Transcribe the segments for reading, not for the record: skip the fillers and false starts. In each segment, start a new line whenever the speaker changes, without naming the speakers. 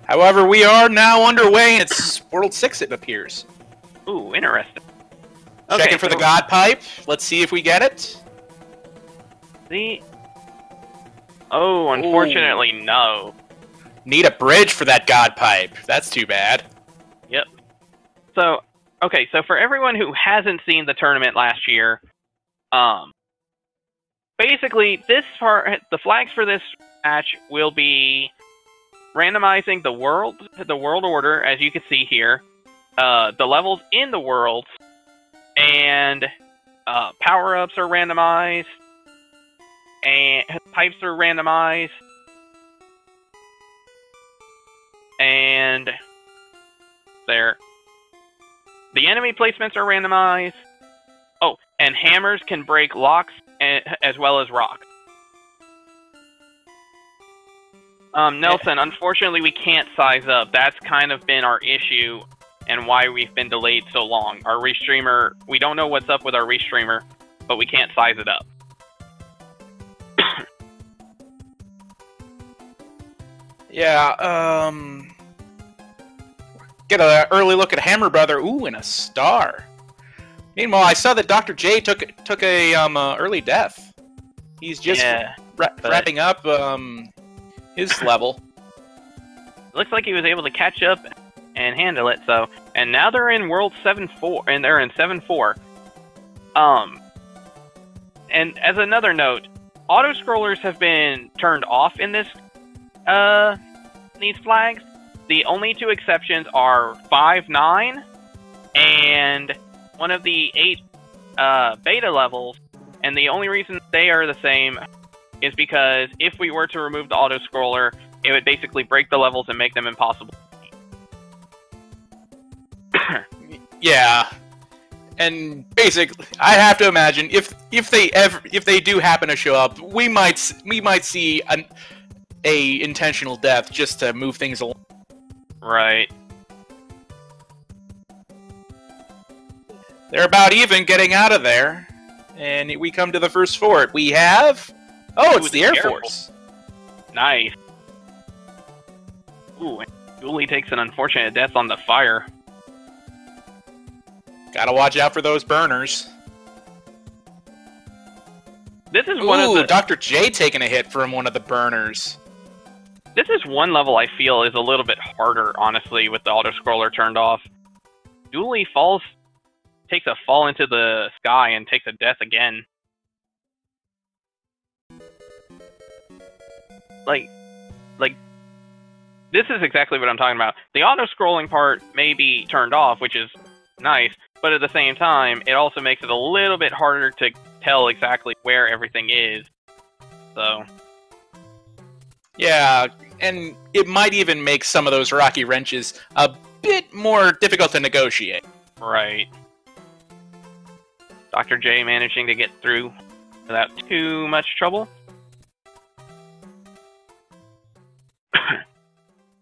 However, we are now underway. It's World 6, it appears.
Ooh, interesting.
Checking for the God Pipe. Let's see if we get it.
See? Oh, unfortunately, no.
Need a bridge for that God Pipe. That's too bad.
Yep. So, okay, so for everyone who hasn't seen the tournament last year, basically, this part, the flags for this match will be randomizing the world order, as you can see here, the levels in the worlds, and power-ups are randomized, and pipes are randomized, and there. The enemy placements are randomized. Oh, and hammers can break locks as well as rocks. Nelson, unfortunately we can't size up. That's kind of been our issue and why we've been delayed so long. Our restreamer, we don't know what's up with our restreamer, but we can't size it up.
Yeah, get an early look at Hammer Brother. Ooh, and a star. Meanwhile, I saw that Dr. J took a early death. He's just wrapping up his level.
Looks like he was able to catch up and handle it. So, and now they're in World 7-4, and they're in 7-4. And as another note, auto scrollers have been turned off in this these flags. The only two exceptions are 5-9 and one of the 8 beta levels, and the only reason they are the same is because if we were to remove the auto-scroller, it would basically break the levels and make them impossible.
Yeah, and basically, I have to imagine if they do happen to show up, we might see a intentional death just to move things along.
Right.
They're about even getting out of there, and we come to the first fort. We have... Oh, it's the Air Force.
Nice. Ooh, and Dooley takes an unfortunate death on the fire.
Gotta watch out for those burners.
This is one of the...
Dr. J taking a hit from one of the burners.
This is one level I feel is a little bit harder, honestly, with the auto-scroller turned off. Dooley takes a fall into the sky and takes a death again. Like, this is exactly what I'm talking about. The auto-scrolling part may be turned off, which is nice, but at the same time, it also makes it a little bit harder to tell exactly where everything is. So...
yeah, and it might even make some of those rocky wrenches a bit more difficult to negotiate.
Right. Dr. J managing to get through without too much trouble.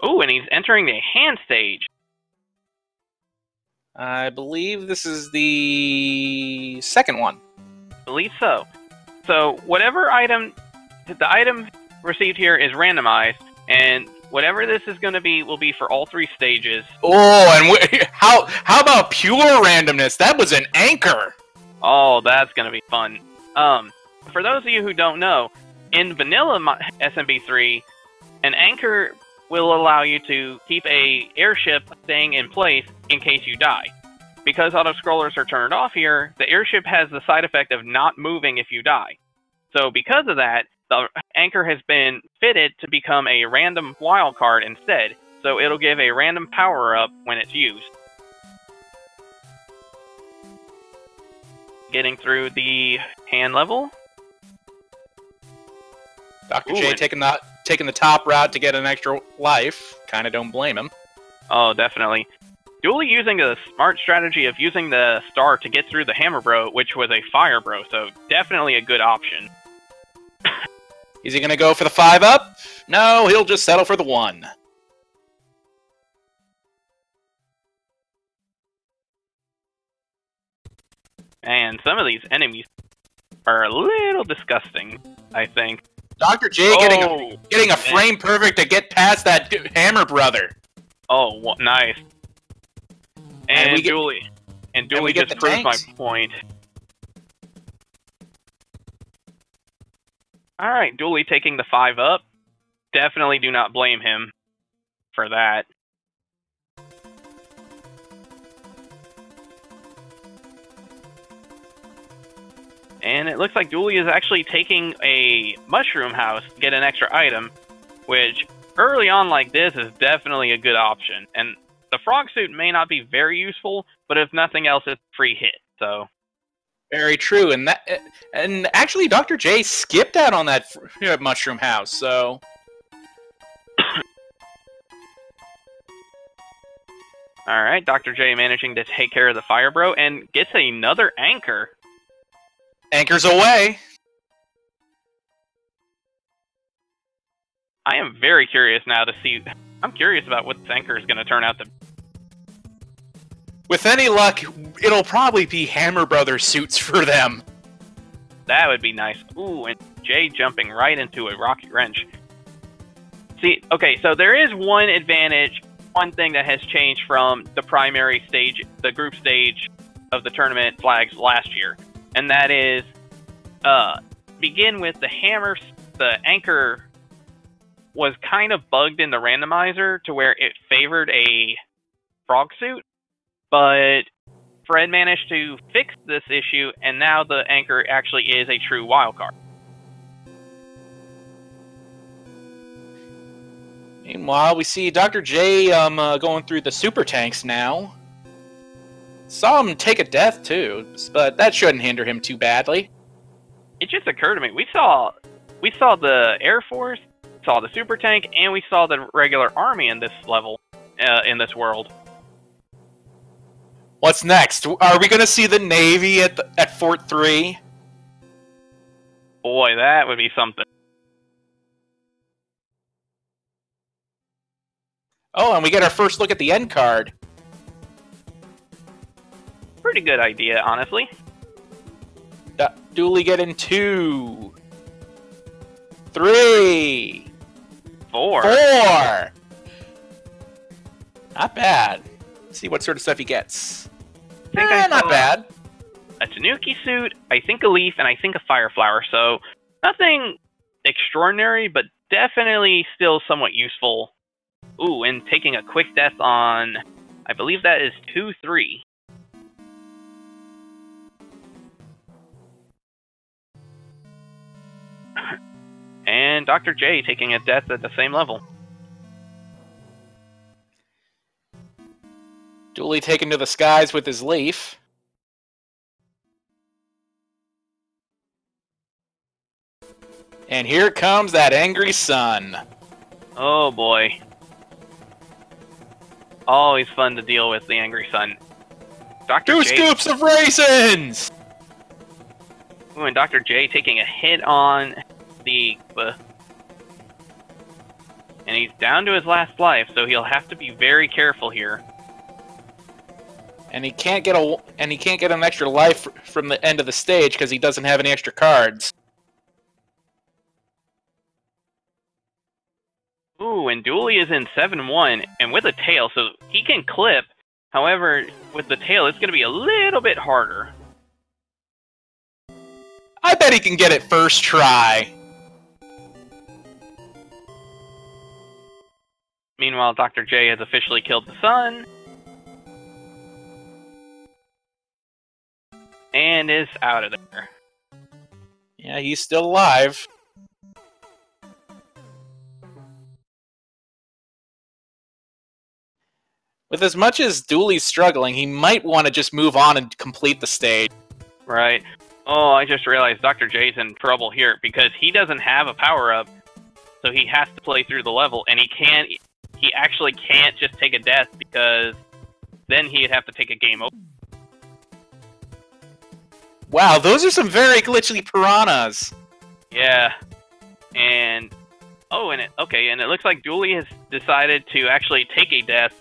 Oh, and he's entering the hand stage.
I believe this is the second one.
I believe so. So, whatever item... the item received here is randomized, and whatever this is going to be will be for all 3 stages.
Oh, and how about pure randomness? That was an anchor!
Oh, that's going to be fun. For those of you who don't know, in vanilla SMB3, an anchor will allow you to keep a airship staying in place in case you die. Because auto-scrollers are turned off here, the airship has the side effect of not moving if you die. So because of that, the anchor has been fitted to become a random wildcard instead, so it'll give a random power-up when it's used. Getting through the hand level.
Dr. J taking the top route to get an extra life. Kinda don't blame him.
Oh, definitely. Dooley using a smart strategy of using the star to get through the hammer bro, which was a fire bro, so definitely a good option.
Is he gonna go for the 5-up? No, he'll just settle for the 1.
And some of these enemies are a little disgusting, I think.
Dr. J getting a frame perfect to get past that Hammer brother.
Oh, nice. And Dooley just proves my point. Alright, Dooley taking the 5 up. Definitely do not blame him for that. And it looks like Dooley is actually taking a mushroom house to get an extra item, which early on like this is definitely a good option. And the frog suit may not be very useful, but if nothing else, it's a free hit. So
very true. And actually, Dr. J skipped out on that mushroom house. So
all right, Dr. J managing to take care of the fire bro and gets another anchor.
Anchors away.
I am very curious now to see. I'm curious about what this anchor is going to turn out to be.
With any luck, it'll probably be Hammer Brothers suits for them.
That would be nice. Ooh, and Jay jumping right into a rocket wrench. See, okay, so there is one advantage, one thing that has changed from the primary stage, the group stage of the tournament flags last year. And that is, begin with the hammer, the anchor was kind of bugged in the randomizer to where it favored a frog suit, but Fred managed to fix this issue, and now the anchor actually is a true wildcard.
Meanwhile, we see Dr. J going through the super tanks now. Saw him take a death too, but that shouldn't hinder him too badly.
It just occurred to me, we saw the Air Force, saw the super tank, and we saw the regular army in this level, in this world.
What's next? Are we going to see the Navy at Fort 3?
Boy, that would be something.
Oh, and we get our first look at the end card.
Pretty good idea, honestly.
Dooley getting 2, 3,
4.
Not bad. Let's see what sort of stuff he gets.
Not
bad.
A Tanuki suit, I think a leaf, and I think a fire flower. So nothing extraordinary, but definitely still somewhat useful. Ooh, and taking a quick death on, I believe that is 2-3. And Dr. J taking a death at the same level.
Dooley taken to the skies with his leaf. And here comes that angry sun.
Oh boy. Always fun to deal with the angry sun.
Two scoops of raisins!
Ooh, and Dr. J taking a hit on the... and he's down to his last life, so he'll have to be very careful here.
And he can't get an extra life from the end of the stage because he doesn't have any extra cards.
Ooh, and Dooley is in 7-1, and with a tail, so he can clip. However, with the tail, it's going to be a little bit harder.
I bet he can get it first try.
Meanwhile, Dr. J has officially killed the sun. And is out of there.
Yeah, he's still alive. With as much as Dooley's struggling, he might want to just move on and complete the stage.
Right. Oh, I just realized Dr. J's in trouble here because he doesn't have a power-up, so he has to play through the level, and he actually can't just take a death because then he'd have to take a game over.
Wow, those are some very glitchy piranhas.
Yeah. And oh, and it looks like Dooley has decided to actually take a death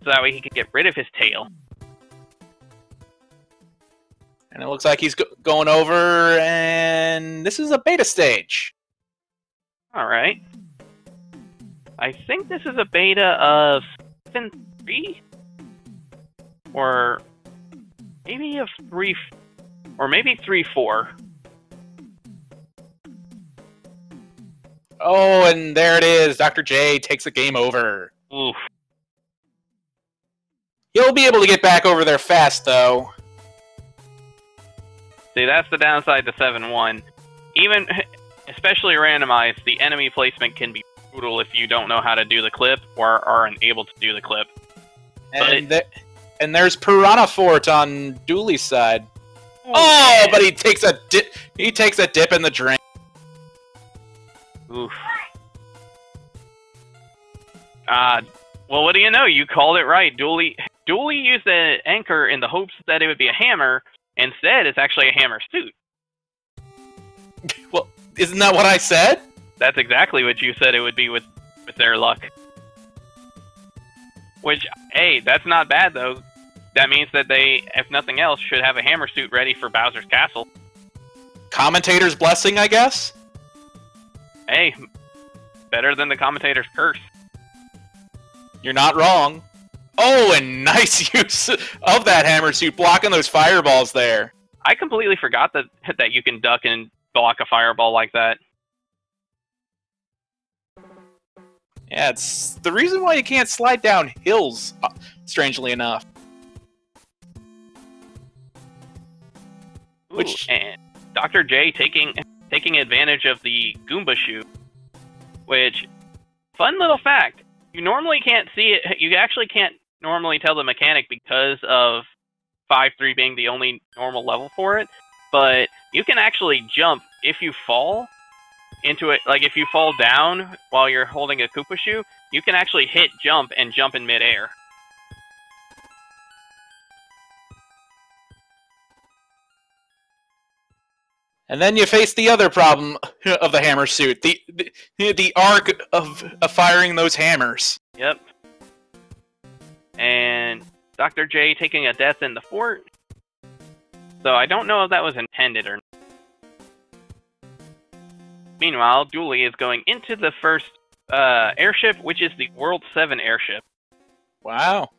so that way he can get rid of his tail.
And it looks like he's going over, and this is a beta stage.
Alright. I think this is a beta of 7.3? Or maybe of 3... Or maybe 3.4.
Oh, and there it is. Dr. J takes a game over.
Oof.
He'll be able to get back over there fast, though.
See, that's the downside to 7-1. Even, especially randomized, the enemy placement can be brutal if you don't know how to do the clip or are unable to do the clip.
And, there's Piranha Fort on Dooley's side. Oh, but he takes a dip. He takes a dip in the drain.
Oof. Well, what do you know? You called it right. Dooley used the anchor in the hopes that it would be a hammer. Instead, it's actually a hammer suit.
Well, isn't that what I said?
That's exactly what you said it would be with their luck. Which, hey, that's not bad, though. That means that they, if nothing else, should have a hammer suit ready for Bowser's Castle.
Commentator's blessing, I guess?
Hey, better than the commentator's curse.
You're not wrong. Oh, and nice use of that hammer suit, blocking those fireballs there.
I completely forgot that you can duck and block a fireball like that.
Yeah, it's the reason why you can't slide down hills, strangely enough.
Ooh, and Dr. J taking advantage of the Goomba shoe, which, fun little fact, you normally can't see it. You actually can't normally tell the mechanic because of 5-3 being the only normal level for it, but you can actually jump if you fall into it. Like if you fall down while you're holding a Koopa shoe, you can actually hit jump and jump in midair.
And then you face the other problem of the hammer suit, the arc of firing those hammers.
Yep. And Dr. J taking a death in the fort. So I don't know if that was intended or not. Meanwhile, Dooley is going into the first airship, which is the World 7 airship.
Wow.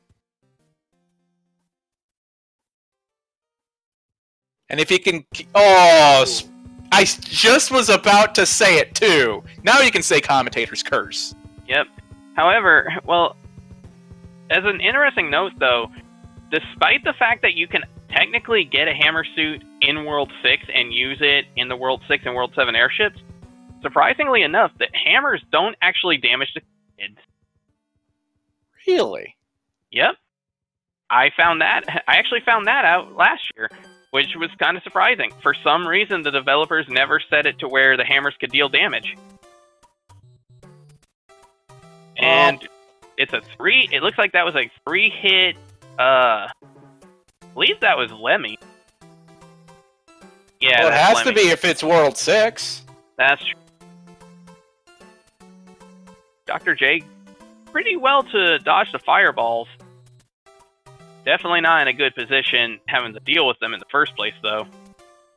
And if he can... Oh, I just was about to say it, too. Now you can say commentator's curse.
Yep. However, well, as an interesting note, though, despite the fact that you can technically get a hammer suit in World 6 and use it in the World 6 and World 7 airships, surprisingly enough, the hammers don't actually damage the kids.
Really?
Yep. I actually found that out last year, which was kind of surprising. For some reason, the developers never set it to where the hammers could deal damage. And it's a 3... It looks like that was a 3-hit... I believe that was Lemmy. Yeah,
well, it has
Lemmy.
to be if it's World 6.
That's true. Dr. J, pretty well to dodge the fireballs. Definitely not in a good position having to deal with them in the first place, though.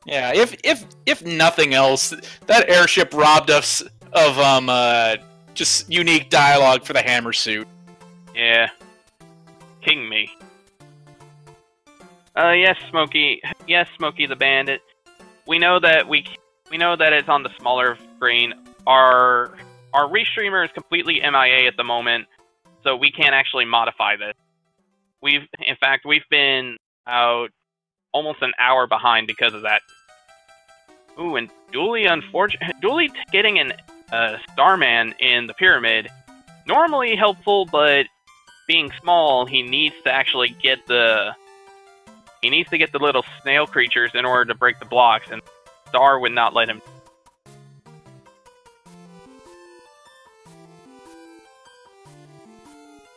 Yeah, if nothing else, that airship robbed us of just unique dialogue for the hammer suit.
Yeah, king me. Yes, Smokey. Yes, Smokey the Bandit. We know that it's on the smaller screen. Our restreamer is completely MIA at the moment, so we can't actually modify this. In fact, we've been out almost an hour behind because of that. Ooh, and Dooley getting an Starman in the pyramid, normally helpful, but being small, he needs to actually get the little snail creatures in order to break the blocks, and Star would not let him.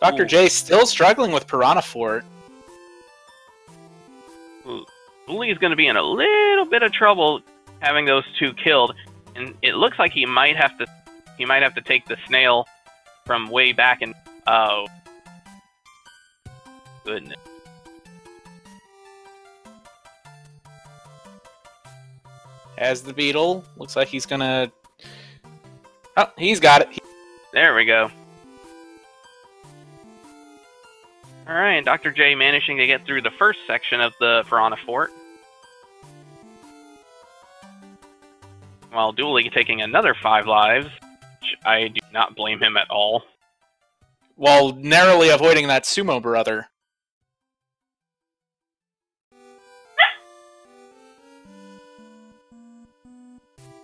Dr. J still struggling with Piranha Fort.
Dooley is going to be in a little bit of trouble having those two killed, and it looks like he might have to take the snail from way back in. Oh, goodness.
As the beetle, looks like he's gonna Oh, he's got it.
There we go. Alright, Dr. J managing to get through the first section of the Piranha Fort. While Dooley taking another 5 lives, which I do not blame him at all.
While narrowly avoiding that sumo brother.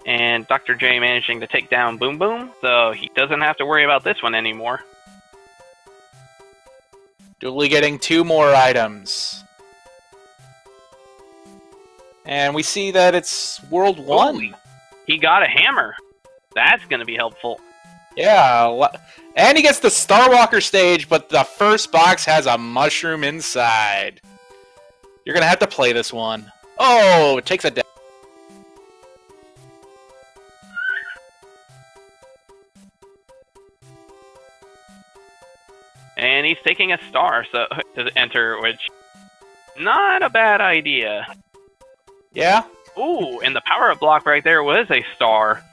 And Dr. J managing to take down Boom Boom, so he doesn't have to worry about this one anymore.
Dooley getting 2 more items. And we see that it's World 1.
Ooh, he got a hammer. That's going to be helpful.
Yeah, and he gets the Starwalker stage, but the first box has a mushroom inside. You're going to have to play this one. Oh, it takes a death.
And he's taking a star to enter, which, not a bad idea.
Yeah?
Ooh, and the power-up block right there was a star.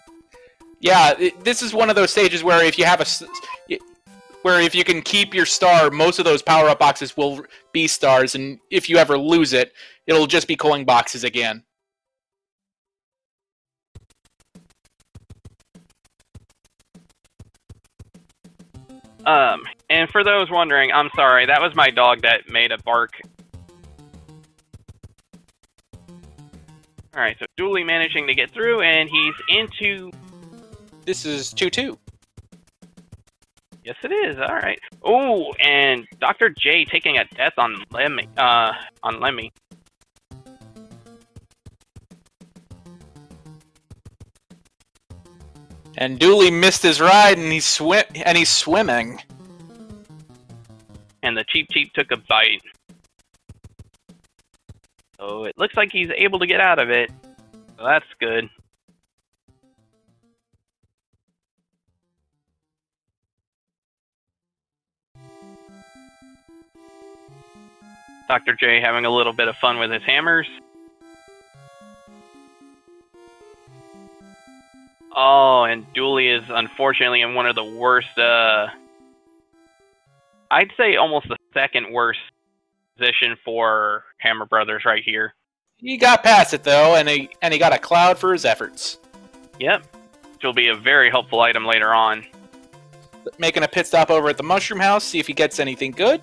Yeah, this is one of those stages where if you have if you can keep your star, most of those power-up boxes will be stars, and if you ever lose it, it'll just be coin boxes again.
And for those wondering, I'm sorry, that was my dog that made a bark. Alright, so Dooley managing to get through, and he's into...
This is 2-2.
Yes, it is. Alright. Oh, and Dr. J taking a death on Lemmy.
And Dooley missed his ride, and he's swimming.
And the Cheep Cheep took a bite. So it looks like he's able to get out of it. So that's good. Dr. J having a little bit of fun with his hammers. Oh, and Dooley is unfortunately in one of the worst, I'd say almost the second worst position for Hammer Brothers right here.
He got past it though, and he got a cloud for his efforts.
Yep, which will be a very helpful item later on.
Making a pit stop over at the Mushroom House, see if he gets anything good.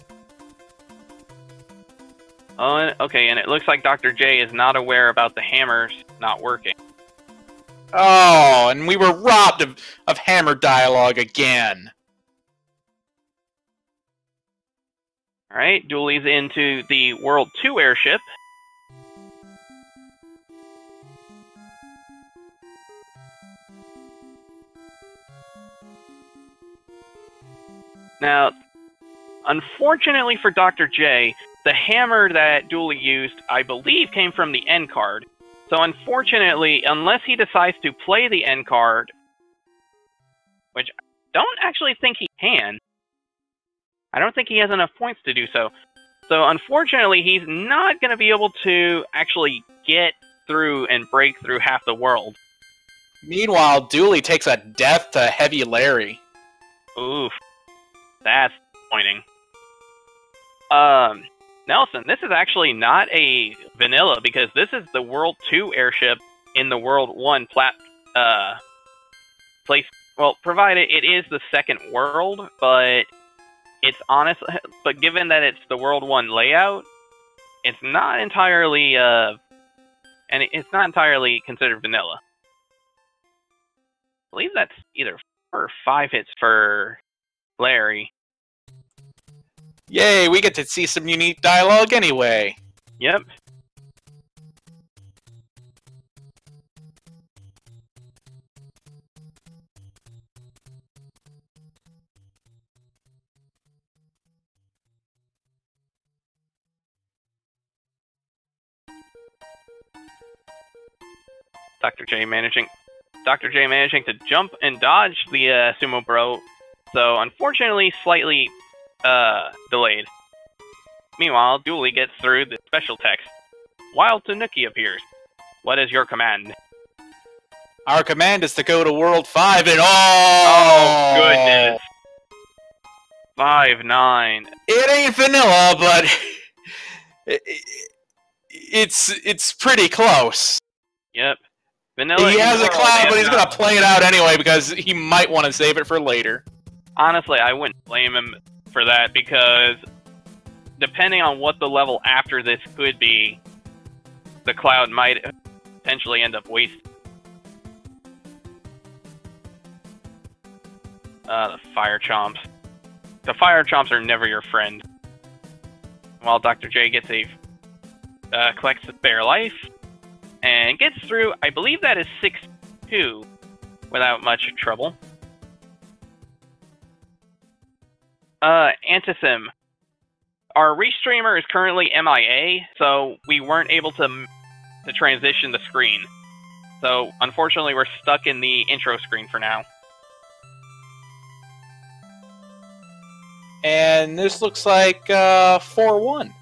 Oh, okay, and it looks like Dr. J is not aware about the hammers not working.
Oh, and we were robbed of hammer dialogue again.
Alright, Dooley's into the World 2 airship. Now, unfortunately for Dr. J, the hammer that Dooley used, I believe, came from the end card. So unfortunately, unless he decides to play the end card, which I don't actually think he can, I don't think he has enough points to do so. So unfortunately, he's not going to be able to actually get through and break through half the world.
Meanwhile, Dooley takes a death to Heavy Larry.
Oof. That's disappointing. Nelson, this is actually not a vanilla, because this is the World 2 airship in the World 1 place. Well, provided it is the second world, but it's honest. But given that it's the World 1 layout, it's not entirely, and it's not entirely considered vanilla. I believe that's either 4 or 5 hits for Larry.
Yay, we get to see some unique dialogue anyway.
Yep. Dr. J managing to jump and dodge the Sumo Bro, so unfortunately slightly delayed. Meanwhile, Dooley gets through the special text. Wild Tanuki appears. What is your command?
Our command is to go to World 5 and
Oh goodness. 5-9.
It ain't vanilla, but it's pretty close.
Yep. Vanilla.
He has a cloud, but he's gonna play it out anyway because he might want to save it for later.
Honestly, I wouldn't blame him for that because depending on what the level after this could be, the cloud might potentially end up wasted. The fire chomps. The fire chomps are never your friend. While Dr. J gets a collects a spare life and gets through, I believe that is 6-2 without much trouble. Antisim. Our restreamer is currently MIA, so we weren't able to transition the screen. So unfortunately, we're stuck in the intro screen for now.
And this looks like 4-1.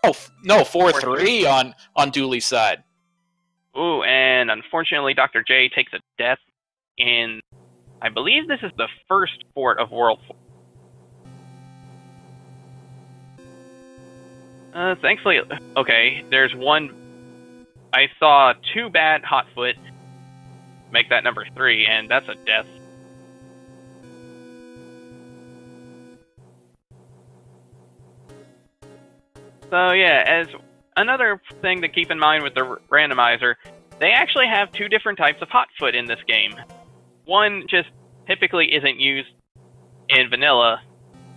Oh no, 4-3 on Dooley's side.
Ooh, and unfortunately, Dr. J takes a death in, I believe this is the first fort of World 4. Thankfully, okay, there's one. I saw 2 bad Hotfoot make that number 3, and that's a death. So yeah, as another thing to keep in mind with the randomizer, they actually have 2 different types of Hotfoot in this game. One just typically isn't used in vanilla,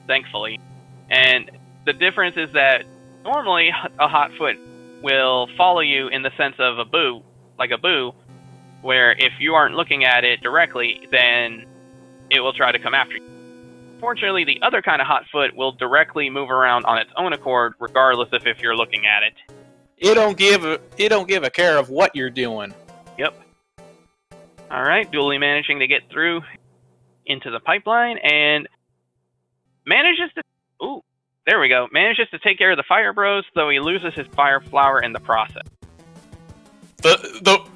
thankfully, and the difference is that normally a Hotfoot will follow you in the sense of a boo, like a boo, where if you aren't looking at it directly, then it will try to come after you. Fortunately, the other kind of Hotfoot will directly move around on its own accord, regardless of if you're looking at it.
It don't give a care of what you're doing.
Yep. All right, Dooley managing to get through into the pipeline and manages to. Ooh, there we go. Manages to take care of the fire bros, though he loses his fire flower in the process.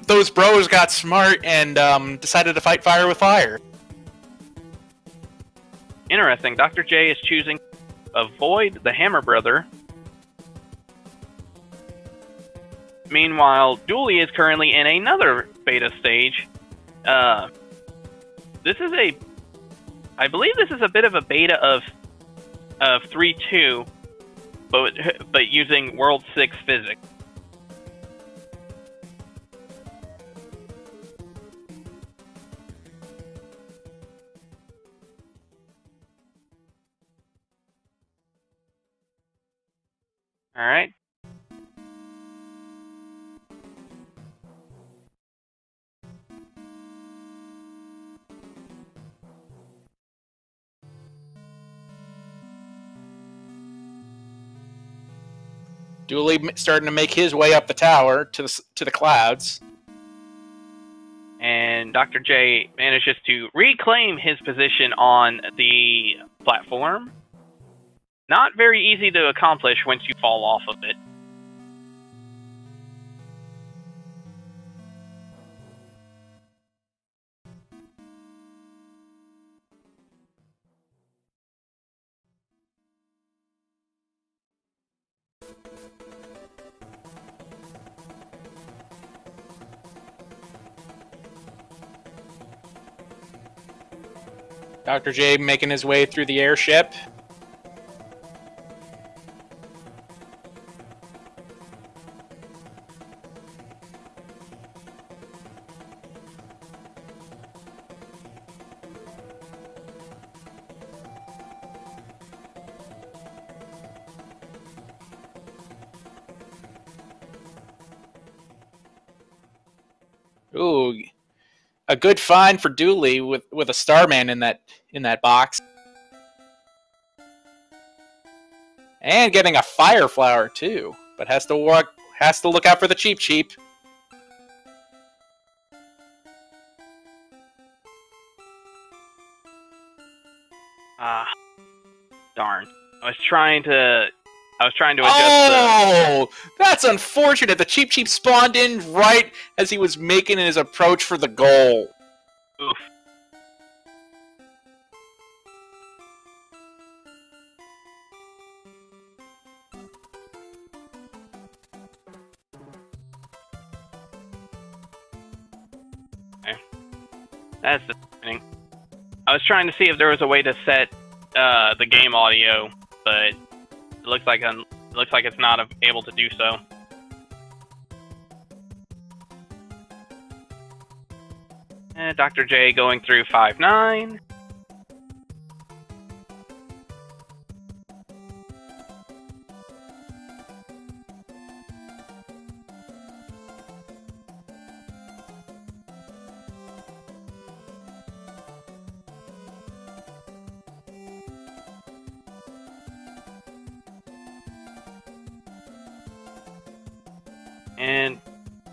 Those bros got smart and decided to fight fire with fire.
Interesting. Dr. J is choosing to avoid the Hammer Brother. Meanwhile, Dooley is currently in another beta stage. This is I believe this is a bit of a beta of 3.2, but using World 6 physics. All right.
Dooley starting to make his way up the tower to the clouds.
And Dr. J manages to reclaim his position on the platform. Not very easy to accomplish once you fall off of it.
Dr. J making his way through the airship. Ooh, a good find for Dooley with a Starman in that box, and getting a fire flower too, but has to look out for the cheap.
Ah, darn! I was trying to I was trying to adjust
Oh, that's unfortunate. The Cheep Cheep spawned in right as he was making his approach for the goal.
Oof. Okay. That's disappointing. I was trying to see if there was a way to set the game audio, but it looks like it's not able to do so. Dr. J going through 5-9. And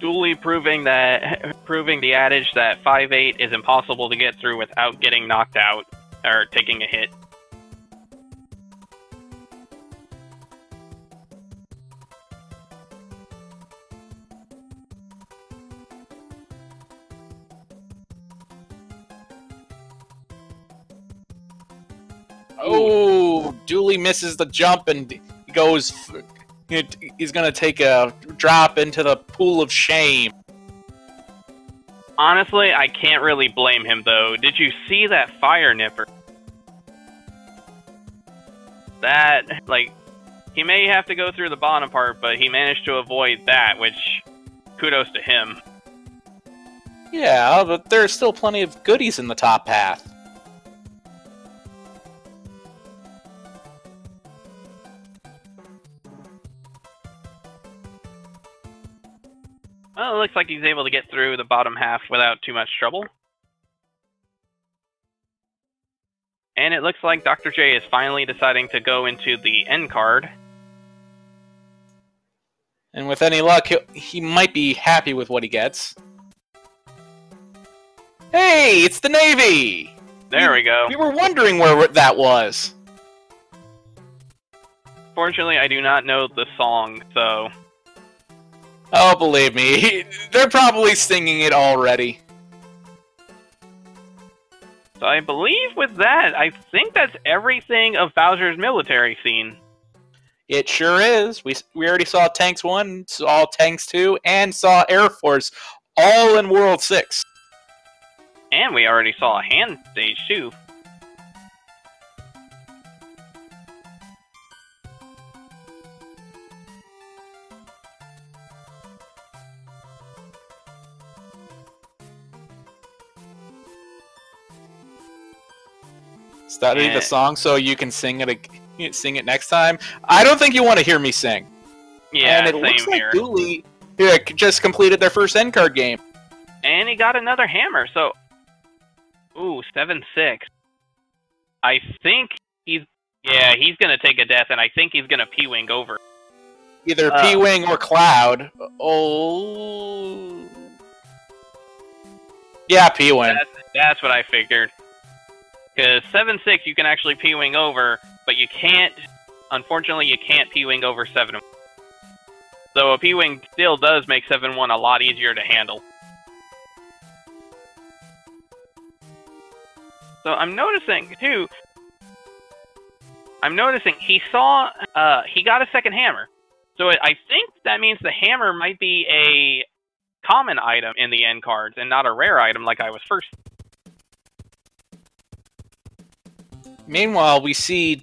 Dooley proving the adage that 5-8 is impossible to get through without getting knocked out or taking a hit.
Oh, Dooley misses the jump and he goes. He's gonna take a drop into the pool of shame.
Honestly, I can't really blame him, though. Did you see that fire nipper? That, like, he may have to go through the bottom part, but he managed to avoid that, which, kudos to him.
Yeah, but there's still plenty of goodies in the top path.
Well, it looks like he's able to get through the bottom half without too much trouble. And it looks like Dr. J is finally deciding to go into the end card.
And with any luck, he might be happy with what he gets. Hey, it's the Navy!
There we go.
We were wondering where that was.
Fortunately, I do not know the song, so...
Oh, believe me, they're probably singing it already.
So I believe with that, I think that's everything of Bowser's military scene.
It sure is. We already saw Tanks 1, saw Tanks 2, and saw Air Force, all in World 6.
And we already saw a hand stage, too.
Study the song so you can sing it next time. I don't think you want to hear me sing.
Yeah,
and it looks like Dooley just completed their first end card game.
And he got another hammer, so... Ooh, 7-6. I think he's... Yeah, he's gonna take a death, and I think he's gonna P-Wing over.
Either P-Wing or Cloud. Oh... Yeah, P-Wing.
That's what I figured. Because 7-6 you can actually P-Wing over, but you can't... Unfortunately, you can't P-Wing over 7-1. So a P-Wing still does make 7-1 a lot easier to handle. So I'm noticing, too... he saw... he got a second hammer. So I think that means the hammer might be a common item in the end cards, and not a rare item like I was first.
Meanwhile, we see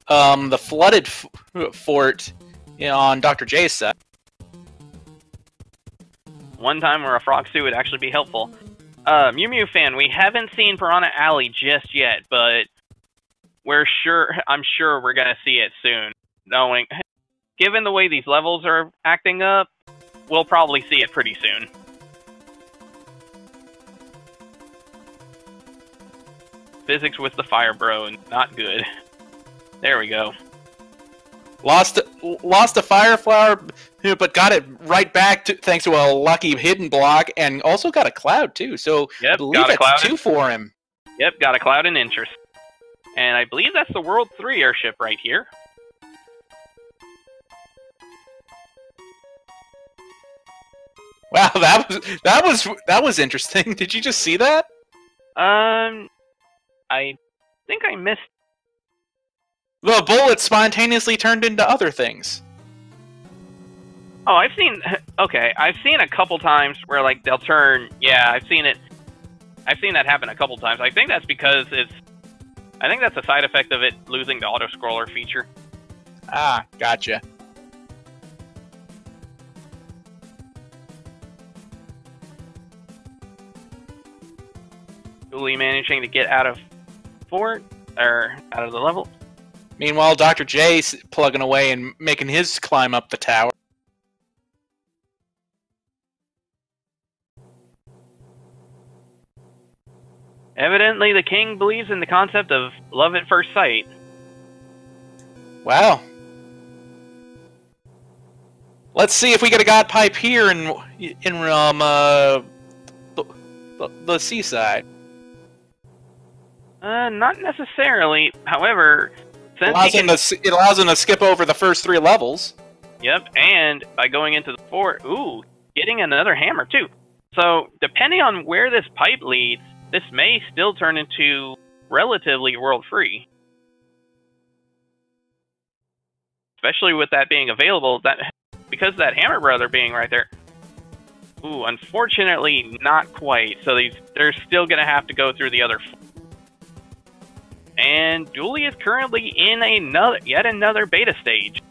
the flooded fort on Dr. J's set.
One time where a frog suit would actually be helpful. Mew Mew fan, we haven't seen Piranha Alley just yet, but I'm sure we're gonna see it soon. Given the way these levels are acting up, we'll probably see it pretty soon. Physics with the fire bro, not good. There we go.
Lost a fire flower, but got it right back thanks to a lucky hidden block, and also got a cloud too. So
yep,
I believe that's 2 for him.
Yep, got a cloud and interest. And I believe that's the World 3 airship right here.
Wow, that was interesting. Did you just see that?
I think I missed.
The bullet spontaneously turned into other things.
Oh, I've seen. Okay, I've seen a couple times where like they'll turn. Yeah, I've seen it. I've seen that happen a couple times. I think that's because it's. I think that's a side effect of it losing the auto scroller feature.
Ah, gotcha.
Dooley managing to get out of fort or out of the level.
Meanwhile, Dr. J's plugging away and making his climb up the tower.
Evidently, the king believes in the concept of love at first sight.
Wow. Let's see if we get a god pipe here in the seaside.
Not necessarily. However, since
it allows him to skip over the first 3 levels.
Yep, and by going into the fort, getting another hammer too. So, depending on where this pipe leads, this may still turn into relatively world-free. Especially with that being available, because of that hammer brother being right there. Ooh, unfortunately, not quite. So they're still going to have to go through the other. And Dooley is currently in yet another beta stage.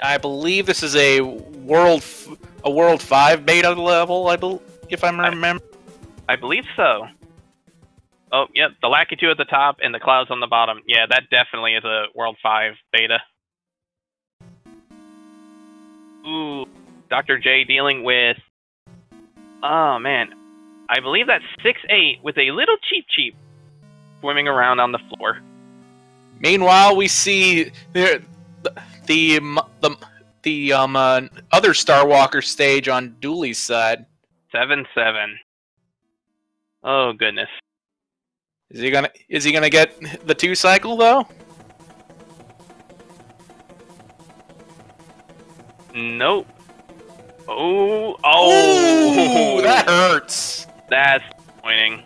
I believe this is a World 5 beta level, if I remember.
I believe so. Oh, yep, the Lakitu at the top and the clouds on the bottom. Yeah, that definitely is a World 5 beta. Ooh, Dr. J dealing with... Oh, man. I believe that's 6'8" with a little Cheep swimming around on the floor.
Meanwhile, we see the other Star Walker stage on Dooley's side.
7-7. Oh, goodness.
Is he gonna get the 2 cycle though?
Nope. Oh,
ooh, that hurts.
That's disappointing.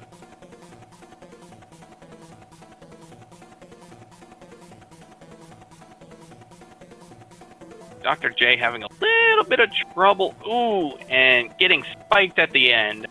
Dr. J having a little bit of trouble. Ooh, and getting spiked at the end.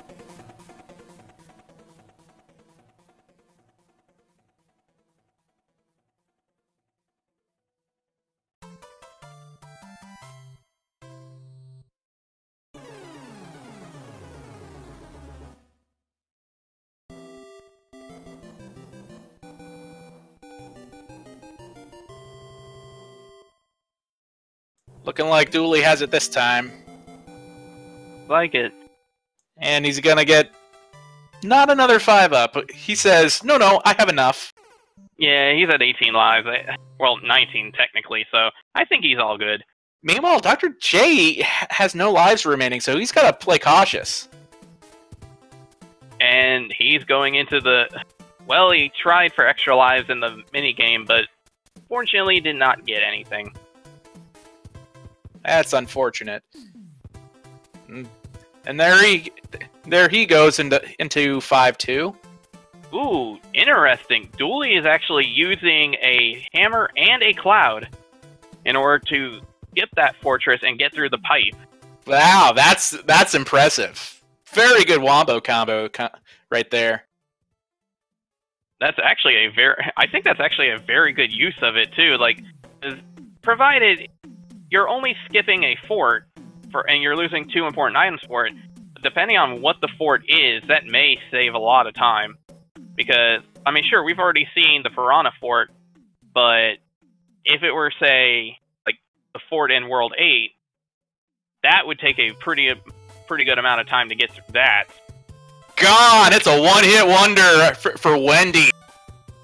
Looking like Dooley has it this time.
Like it.
And he's gonna get not another 5-up. He says, no, I have enough.
Yeah, he's at 18 lives. Well, 19 technically, so I think he's all good.
Meanwhile, Dr. J has no lives remaining, so he's gotta play cautious.
And he's going into the... Well, he tried for extra lives in the minigame, but fortunately did not get anything.
That's unfortunate. And there he goes into 5-2.
Ooh, interesting. Dooley is actually using a hammer and a cloud in order to skip that fortress and get through the pipe.
Wow, that's impressive. Very good wombo combo right there.
That's actually I think that's actually a very good use of it too. Like, provided you're only skipping a fort and you're losing 2 important items for it, depending on what the fort is, that may save a lot of time. Because, I mean, sure, we've already seen the Piranha Fort, but if it were, say, like, the fort in World 8, that would take a pretty good amount of time to get through that.
God, it's a one-hit wonder for Wendy.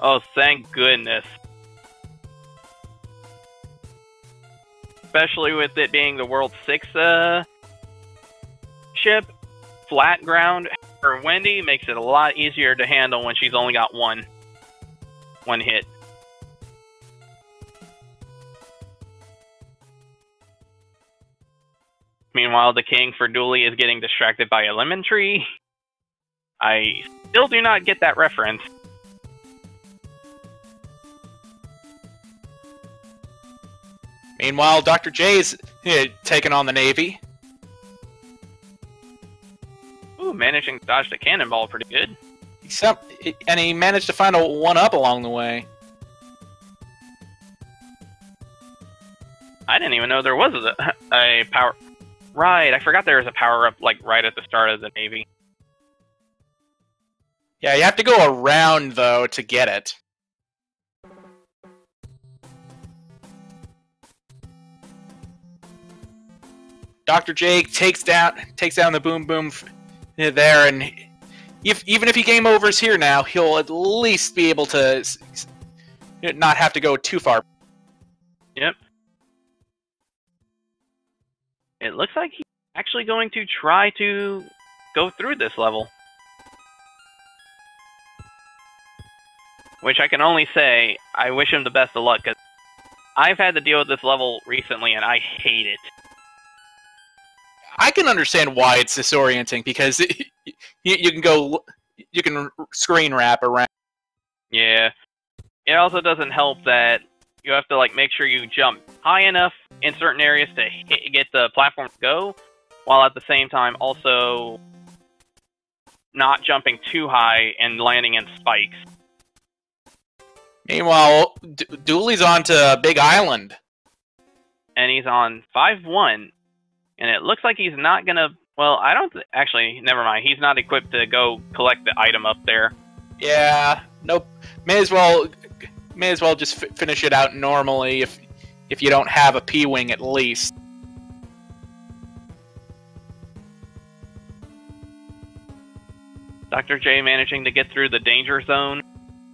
Oh, thank goodness. Especially with it being the World 6 ship, flat ground for Wendy makes it a lot easier to handle when she's only got one hit. Meanwhile, the king for Dooley is getting distracted by a lemon tree. I still do not get that reference.
Meanwhile, Dr. J's taking on the Navy.
Ooh, managing to dodge the cannonball pretty good.
And he managed to find a 1-up along the way.
I didn't even know there was a power... Right, I forgot there was a power-up, like, right at the start of the Navy.
Yeah, you have to go around, though, to get it. Dr. J takes down the Boom Boom there, and even if he game overs here now, he'll at least be able to not have to go too far.
Yep. It looks like he's actually going to try to go through this level. Which I can only say, I wish him the best of luck, because I've had to deal with this level recently, and I hate it.
I can understand why it's disorienting, because you can screen wrap around.
Yeah. It also doesn't help that you have to like make sure you jump high enough in certain areas to get the platform to go, while at the same time also not jumping too high and landing in spikes.
Meanwhile, Dooley's on to Big Island.
And he's on 5-1. And it looks like he's not gonna... Well, I don't... Actually, never mind. He's not equipped to go collect the item up there.
Yeah, nope. May as well just finish it out normally if you don't have a P-Wing at least.
Dr. J managing to get through the danger zone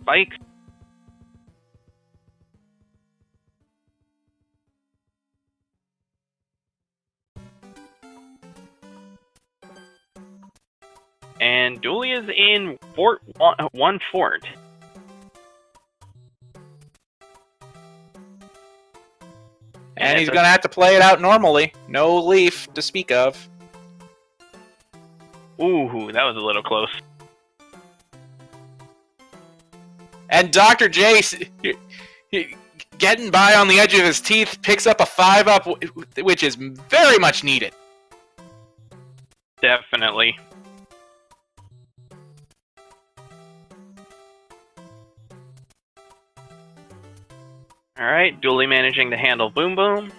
spikes. And Dooley is in one fort.
And he's going to have to play it out normally. No leaf to speak of.
Ooh, that was a little close.
And Dr. J, getting by on the edge of his teeth, picks up a 5-up, which is very much needed.
Definitely. Alright, Dooley managing to handle Boom Boom.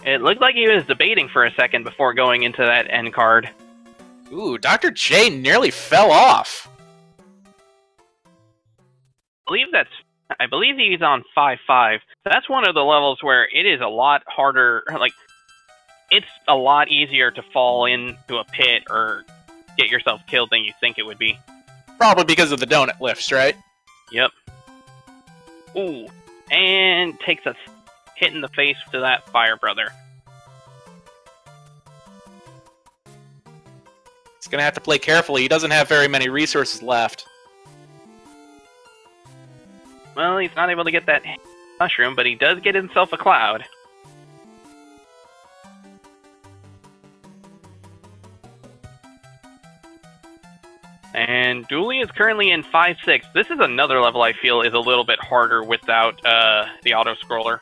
It looked like he was debating for a second before going into that end card.
Ooh, Dr. J nearly fell off.
I believe he's on 5-5. That's one of the levels where it is a lot harder, like, it's a lot easier to fall into a pit or get yourself killed than you think it would be.
Probably because of the donut lifts, right?
Yep. Ooh. And takes a hit in the face to that fire brother.
He's going to have to play carefully. He doesn't have very many resources left.
Well, he's not able to get that mushroom, but he does get himself a cloud. And Dooley is currently in 5-6. This is another level I feel is a little bit harder without the auto-scroller.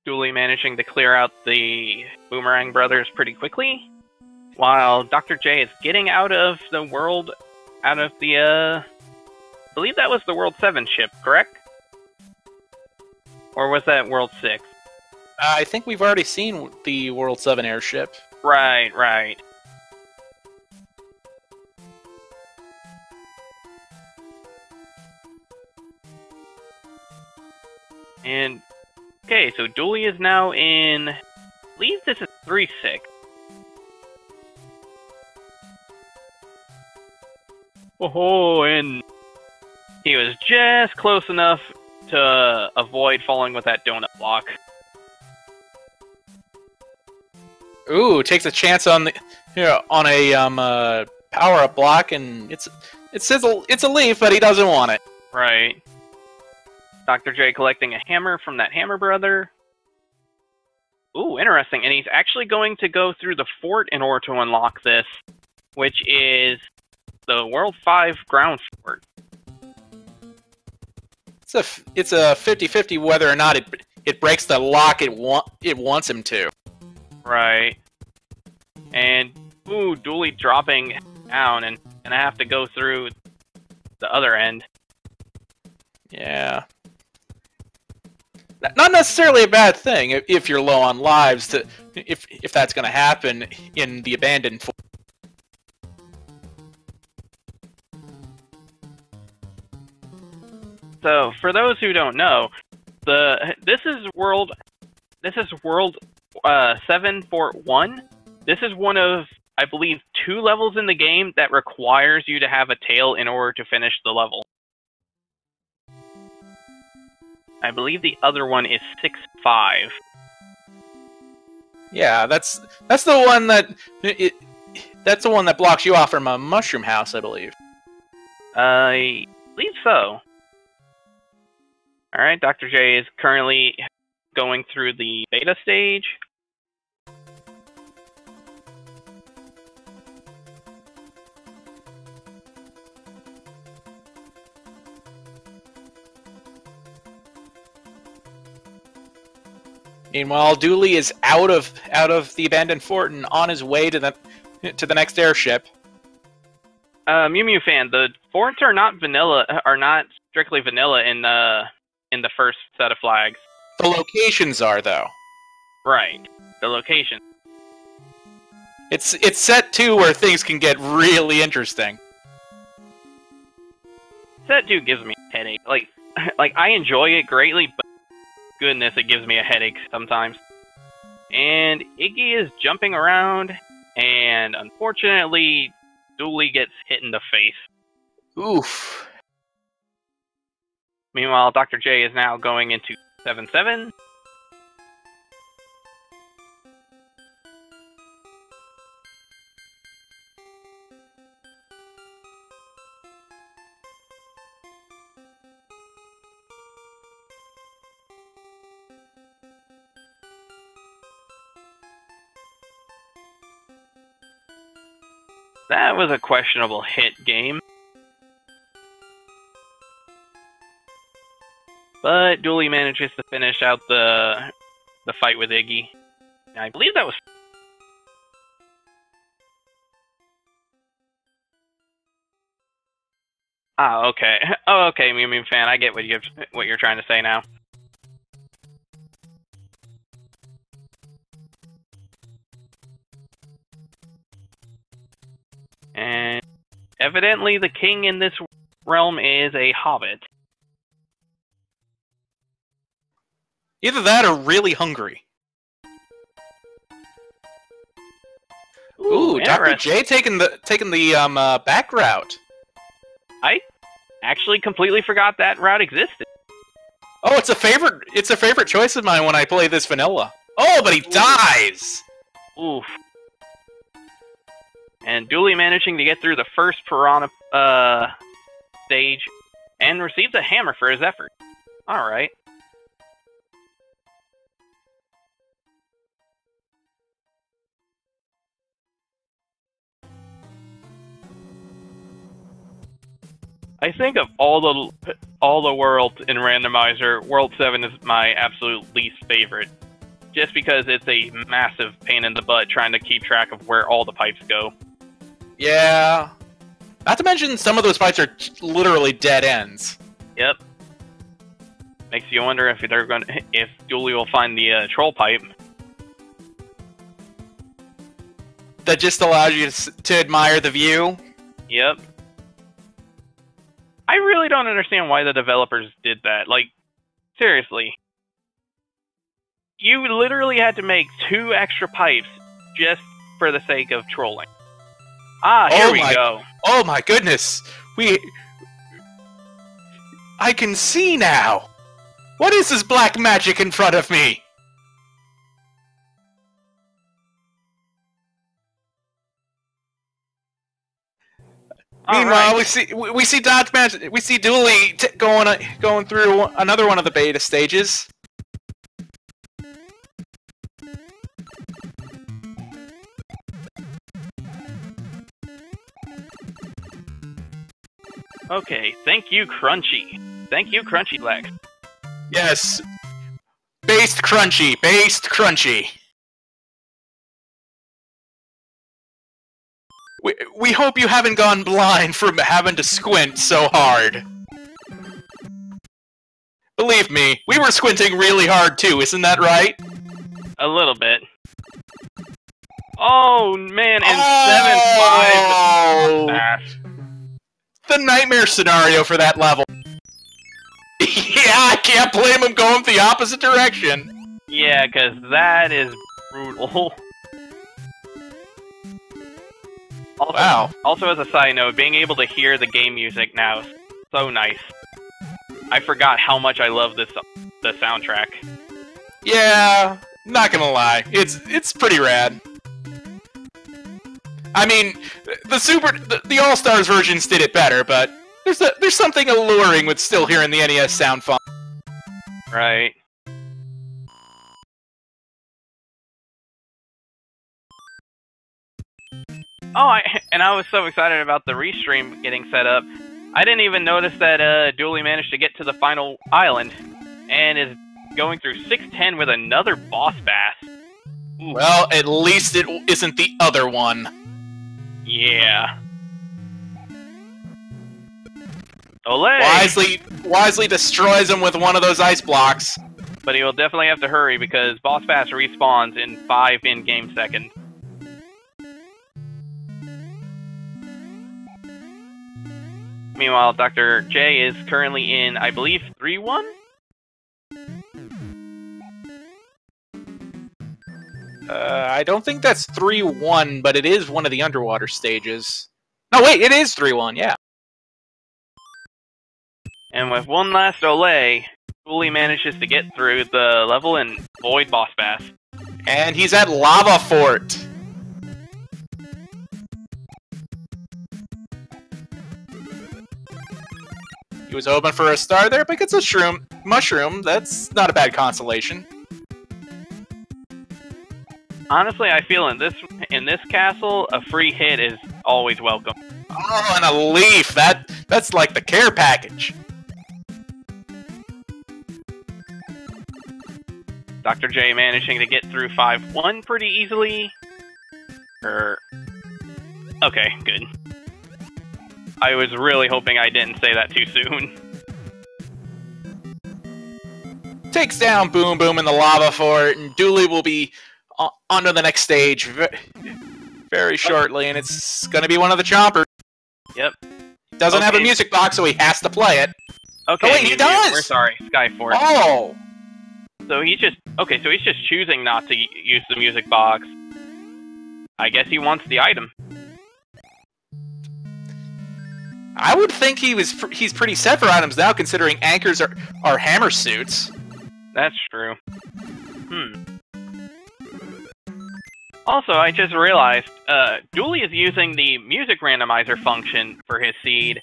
Dooley managing to clear out the Boomerang Brothers pretty quickly, while Dr. J is getting out of the world, I believe that was the World 7 ship, correct? Or was that World 6?
I think we've already seen the World 7 airship.
Right, right. And Okay, so Dooley is now in... I believe this is 3-6. Oh, and he was just close enough to avoid falling with that donut block.
Ooh, takes a chance on the on a power up block, and it's a leaf, but he doesn't want it.
Right. Dr. J collecting a hammer from that hammer brother. Ooh, interesting. And he's actually going to go through the fort in order to unlock this, which is the World 5 ground fort.
It's a 50-50 whether or not it breaks the lock it wants him to.
Right. And ooh, Dooley dropping down, and I have to go through the other end.
Yeah. Not necessarily a bad thing if you're low on lives, if that's going to happen in the abandoned fort.
So, for those who don't know, this is World 7 Fort 1. This is one of, I believe, 2 levels in the game that requires you to have a tail in order to finish the level. I believe the other one is 6-5.
Yeah, that's the one that's the one that blocks you off from a mushroom house, I believe.
I believe so. Alright, Dr. J is currently going through the beta stage.
Meanwhile, Dooley is out of the abandoned fort and on his way to the next airship.
Mew Mew fan, the forts are not strictly vanilla in the first set of flags.
The locations are, though.
Right. The location.
It's set 2 where things can get really interesting.
Set 2 gives me a headache. Like I enjoy it greatly, but goodness, it gives me a headache sometimes. And Iggy is jumping around, and unfortunately, Dooley gets hit in the face.
Oof.
Meanwhile, Dr. J is now going into 7-7. That was a questionable hit game. But Dooley manages to finish out the fight with Iggy. And I believe that was... Ah, okay. Oh, okay, Mew Mew fan. I get what you're trying to say now. And evidently the king in this realm is a hobbit.
Either that or really hungry. Ooh, Dr. J taking the back route.
I actually completely forgot that route existed.
Oh, it's a favorite choice of mine when I play this vanilla. Oh, but he dies.
Oof. And Dooley managing to get through the first piranha stage and receives a hammer for his effort. Alright. I think of all the worlds in Randomizer, World 7 is my absolute least favorite. Just because it's a massive pain in the butt trying to keep track of where all the pipes go.
Yeah. Not to mention some of those fights are literally dead ends.
Yep. Makes you wonder if Dooley will find the troll pipe.
That just allows you to admire the view.
Yep. I really don't understand why the developers did that. Like, seriously. You literally had to make 2 extra pipes just for the sake of trolling. Ah, here we go.
Oh my goodness! I can see now! What is this black magic in front of me? Meanwhile, we see Dooley going through another one of the beta stages.
Okay, thank you, Crunchy. Thank you, Crunchy Lex.
Yes. Based Crunchy. Based Crunchy. We hope you haven't gone blind from having to squint so hard. Believe me, we were squinting really hard too, isn't that right?
A little bit. Oh, man, and 7-5.
The nightmare scenario for that level. Yeah, I can't blame him going the opposite direction.
Yeah, because that is brutal. Also, as a side note, being able to hear the game music now is so nice. I forgot how much I love the soundtrack.
Yeah, not gonna lie, it's pretty rad. I mean, the All Stars versions did it better, but there's something alluring with still hearing the NES sound font.
Right. Oh, I was so excited about the restream getting set up. I didn't even notice that Dooley managed to get to the final island, and is going through 610 with another boss bass. Ooh.
Well, at least it isn't the other one.
Yeah. Olay!
Wisely destroys him with one of those ice blocks.
But he will definitely have to hurry because Boss Bass respawns in 5 in-game seconds. Meanwhile, Dr. J is currently in, I believe, 3-1?
I don't think that's 3-1, but it is one of the underwater stages. No, wait, it is 3-1, yeah.
And with one last Olay, Dooley manages to get through the level and avoid Boss Bass.
And he's at Lava Fort. He was hoping for a star there, but gets a mushroom. That's not a bad consolation.
Honestly, I feel in this castle, a free hit is always welcome.
Oh, and a leaf. That's like the care package.
Dr. J managing to get through 5-1 pretty easily. Okay, good. I was really hoping I didn't say that too soon.
Takes down Boom Boom in the Lava Fort, and Dooley will be on to the next stage very shortly, and it's going to be one of the chompers.
Yep.
Doesn't have a music box, so he has to play it.
Okay,
oh, wait, he does!
We're sorry, Skyfort.
Oh!
So he's just choosing not to use the music box. I guess he wants the item.
I would think he's pretty set for items now, considering anchors are hammer suits.
That's true. Also, I just realized, Dooley is using the music randomizer function for his seed.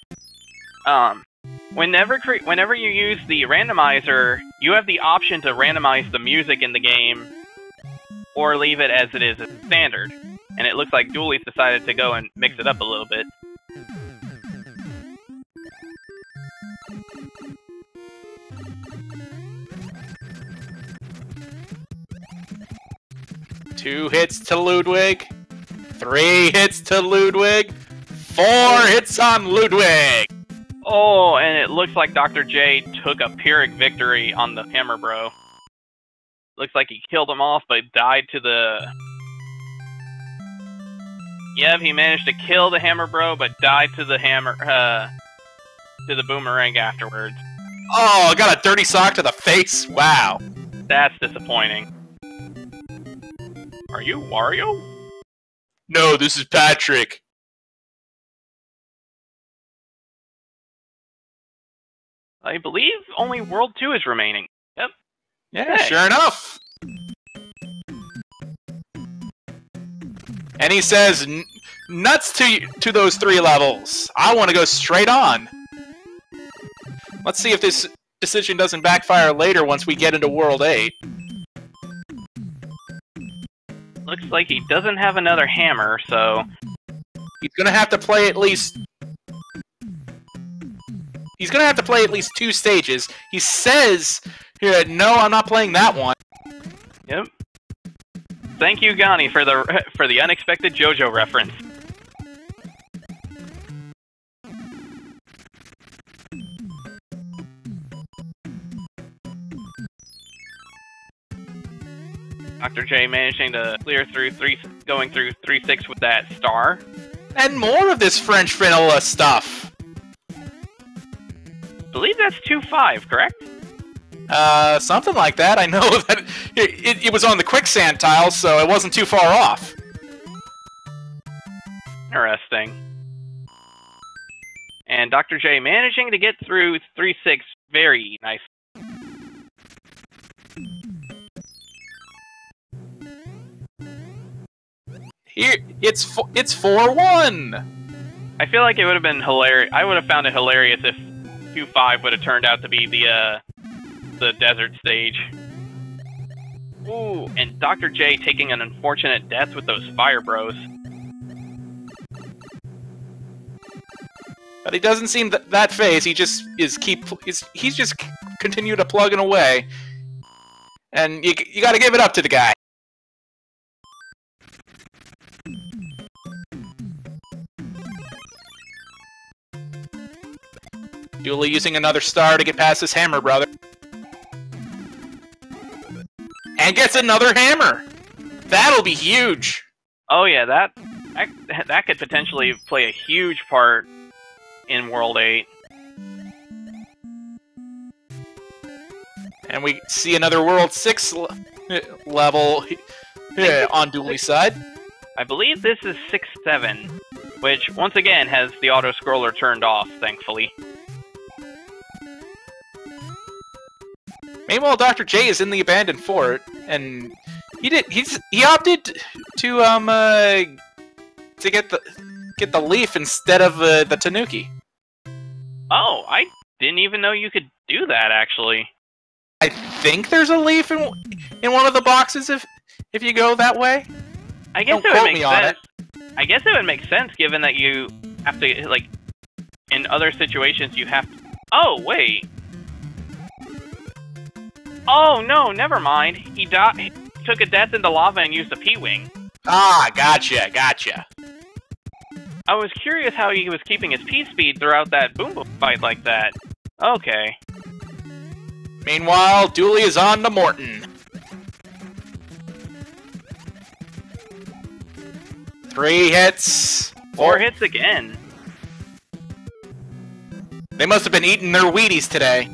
Whenever you use the randomizer, you have the option to randomize the music in the game, or leave it as it is as standard. And it looks like Dooley's decided to go and mix it up a little bit.
Two hits to Ludwig, 3 hits to Ludwig, 4 hits on Ludwig!
Oh, and it looks like Dr. J took a Pyrrhic victory on the Hammer Bro. Looks like he killed him off, but died to the... Yep, he managed to kill the Hammer Bro, but died to the to the boomerang afterwards.
Oh, got a dirty sock to the face? Wow.
That's disappointing. you Wario?
No, this is Patrick.
I believe only World 2 is remaining. Yep.
Yeah,
Hey.
Sure enough. And he says, nuts to those 3 levels. I want to go straight on. Let's see if this decision doesn't backfire later once we get into World 8.
Looks like he doesn't have another hammer, so...
He's gonna have to play at least... He's gonna have to play at least 2 stages. He says, here, no, I'm not playing that one.
Yep. Thank you, Gani, for the unexpected JoJo reference. Dr. J managing to clear through going through 3-6 with that star.
And more of this French vanilla stuff.
I believe that's 2-5, correct?
Something like that. I know that it was on the quicksand tile, so it wasn't too far off.
Interesting. And Dr. J managing to get through 3-6 very nice.
Here, it's 4-1.
I feel like it would have been hilarious. I would have found it hilarious if 2-5 would have turned out to be the desert stage. Ooh, and Dr. J taking an unfortunate death with those fire bros.
But he doesn't seem that phased. He just he's just continue to plugging away. And you got to give it up to the guy. Dooley using another star to get past his hammer, brother. And gets another hammer! That'll be huge!
Oh yeah, that could potentially play a huge part in World 8.
And we see another World 6 level on Dooley's side.
I believe this is 6-7, which, once again, has the auto-scroller turned off, thankfully.
Meanwhile, Dr. J is in the abandoned fort, and he opted to get the leaf instead of the tanuki.
Oh, I didn't even know you could do that, actually.
I think there's a leaf in one of the boxes if you go that way.
I guess it would make sense. I guess it would make sense given that you have to, like, in other situations you have to... Oh, wait. Oh, no, never mind. He took a death in the lava and used a P-Wing.
Ah, gotcha.
I was curious how he was keeping his P-speed throughout that boom boom fight like that. Okay.
Meanwhile, Dooley is on to Morton. 3 hits.
4 hits again.
They must have been eating their Wheaties today.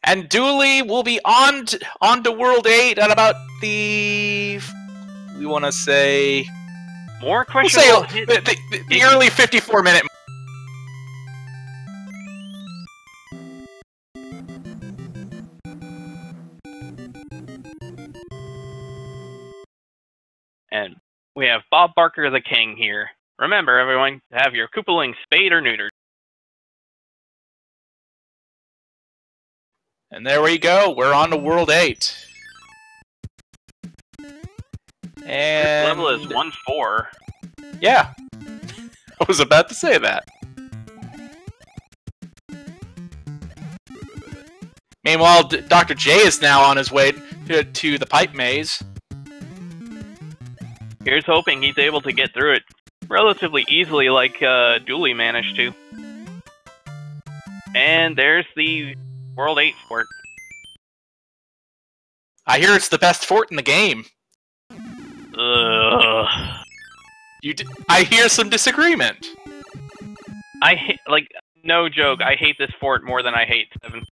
And Dooley will be on to World 8 at about the... We want to say...
More questionable
we'll say the early 54-minute...
And we have Bob Barker the King here. Remember, everyone, to have your Koopaling spayed or neutered.
And there we go. We're on to World 8. And...
This level is 1-4.
Yeah. I was about to say that. Meanwhile, Dr. J is now on his way to the pipe maze.
Here's hoping he's able to get through it relatively easily like Dooley managed to. And there's the World 8 fort.
I hear it's the best fort in the game.
Ugh.
I hear some disagreement.
Like, no joke, I hate this fort more than I hate 7.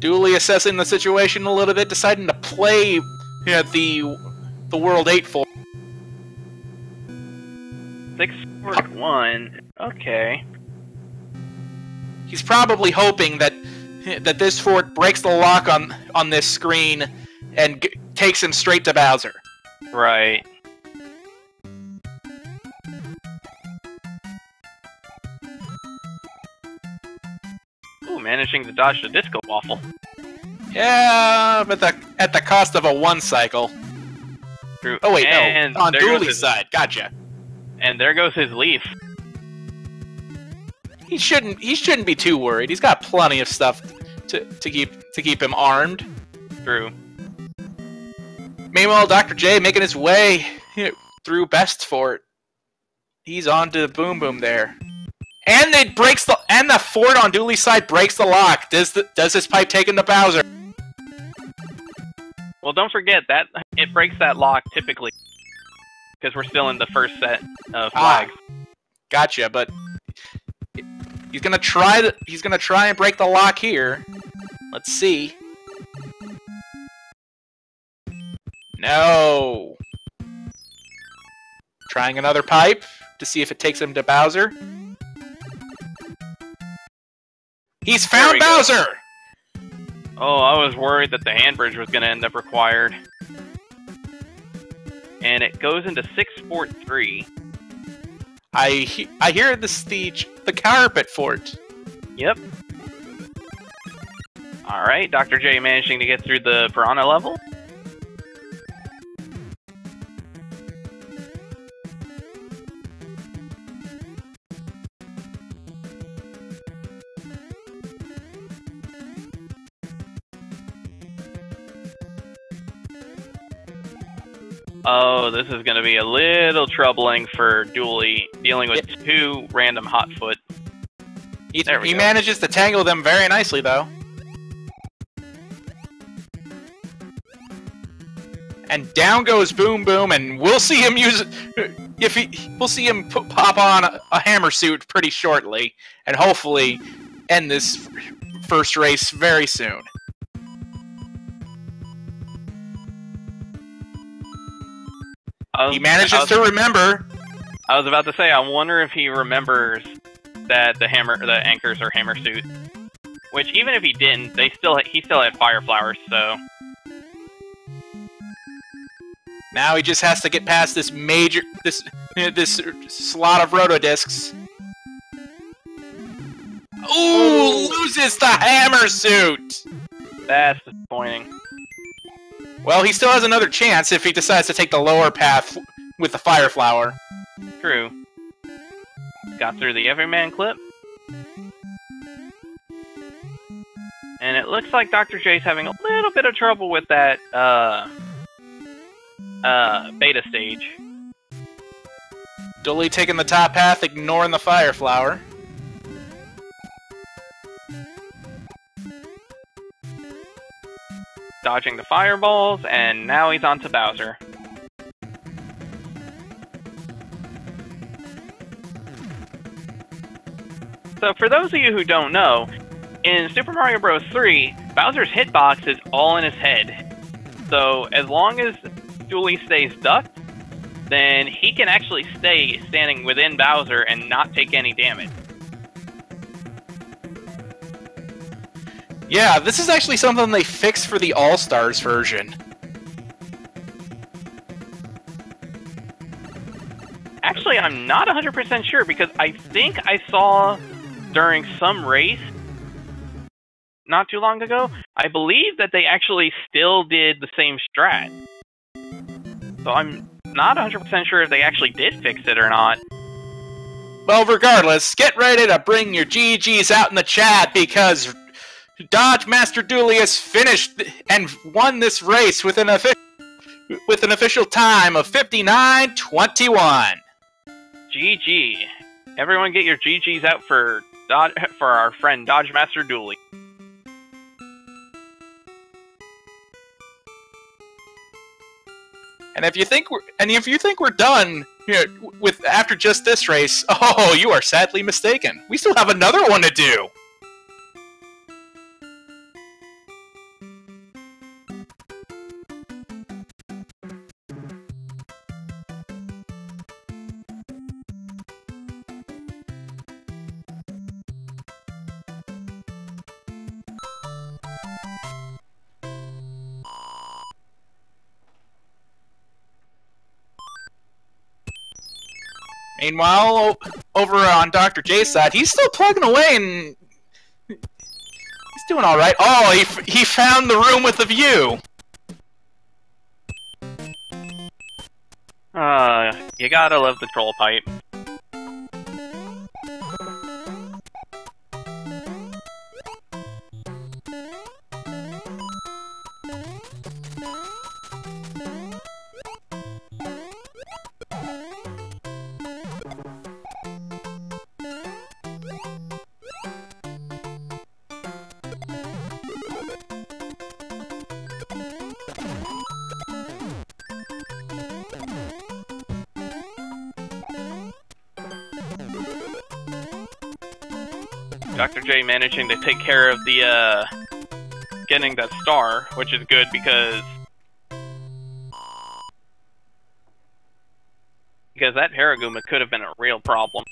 Dooley assessing the situation a little bit, deciding to play the World 8 for
641. Okay.
He's probably hoping that this fort breaks the lock on this screen and takes him straight to Bowser.
Right. Ooh, managing to dodge the disco waffle.
Yeah, but at the cost of a 1 cycle.
True.
Oh wait,
and
no, on Dooley's side. Gotcha.
And there goes his leaf.
He shouldn't be too worried. He's got plenty of stuff to keep him armed.
True.
Meanwhile, Dr. J making his way through Best Fort. He's on to Boom Boom there. And the fort on Dooley's side breaks the lock. Does this pipe take him to Bowser?
Well, don't forget that it breaks that lock typically because we're still in the first set of flags.
Gotcha, but he's gonna try and break the lock here. Let's see. No. Trying another pipe to see if it takes him to Bowser. He's found Bowser!
Oh, I was worried that the hand bridge was going to end up required. And it goes into 643.
I hear the carpet fort.
Yep. Alright, Dr. J managing to get through the Piranha level. Oh, this is going to be a little troubling for Dooley, dealing with 2 random Hotfoot.
He manages to tangle them very nicely, though. And down goes Boom Boom, and we'll see him use we'll see him pop on a hammer suit pretty shortly, and hopefully end this first race very soon. He manages to remember.
I was about to say, I wonder if he remembers that the anchors are hammer suit. Which, even if he didn't, he still had fire flowers. So
now he just has to get past this this slot of rotodiscs. Ooh, loses the hammer suit.
That's disappointing.
Well, he still has another chance if he decides to take the lower path with the fire flower.
True. Got through the Everyman clip. And it looks like Dr. J's having a little bit of trouble with that, beta stage.
Dooley taking the top path, ignoring the fire flower.
Dodging the fireballs, and now he's on to Bowser. So for those of you who don't know, in Super Mario Bros. 3, Bowser's hitbox is all in his head. So as long as Dooley stays ducked, then he can actually stay standing within Bowser and not take any damage.
Yeah, this is actually something they fixed for the All-Stars version.
Actually, I'm not 100% sure, because I think I saw during some race not too long ago, I believe that they actually still did the same strat. So I'm not 100% sure if they actually did fix it or not.
Well, regardless, get ready to bring your GGs out in the chat, because dodgemasterdooley has finished and won this race with an official time of 59:21.
GG. Everyone get your GGs out for our friend dodgemasterdooley.
And if you think we're done with after just this race, oh, you are sadly mistaken. We still have another one to do. Meanwhile, over on Dr. J's side, he's still plugging away and he's doing all right. Oh, he found the room with the view.
You gotta love the troll pipe. Dr. J managing to take care of the, getting that star, which is good because that Haraguma could have been a real problem.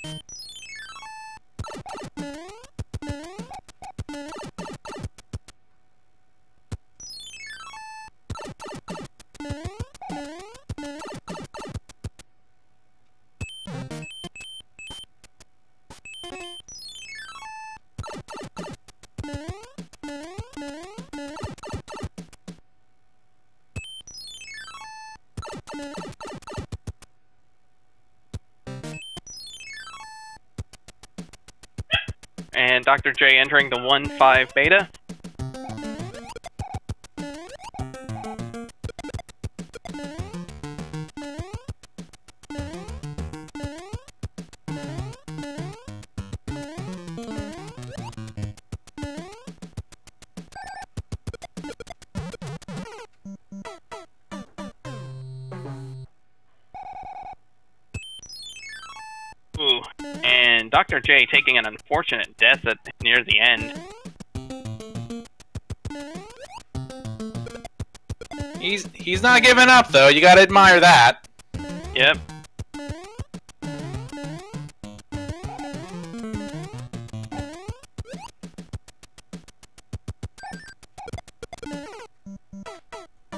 And Dr. J entering the 1-5 beta. Ooh, and Dr. J taking an unfortunate death near the end.
He's not giving up though. You gotta admire that.
Yep.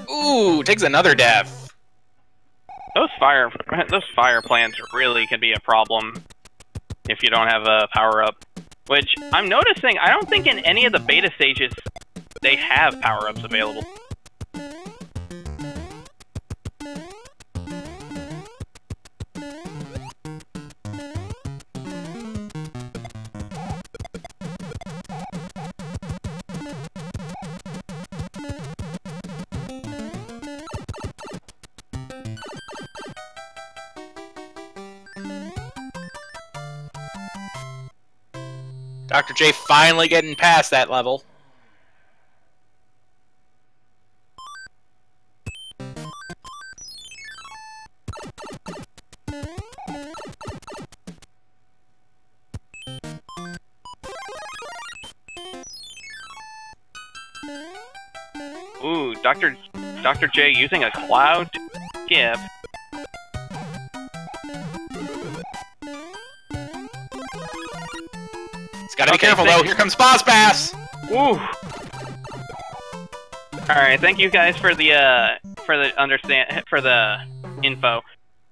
Ooh, takes another death.
Those fire plants really can be a problem if you don't have a power-up. Which, I'm noticing, I don't think in any of the beta stages they have power-ups available.
Dr. J finally getting past that level.
Ooh, Dr. J using a cloud skip.
Gotta be careful though, here comes Boss Bass!
Woo! Alright, thank you guys for the info.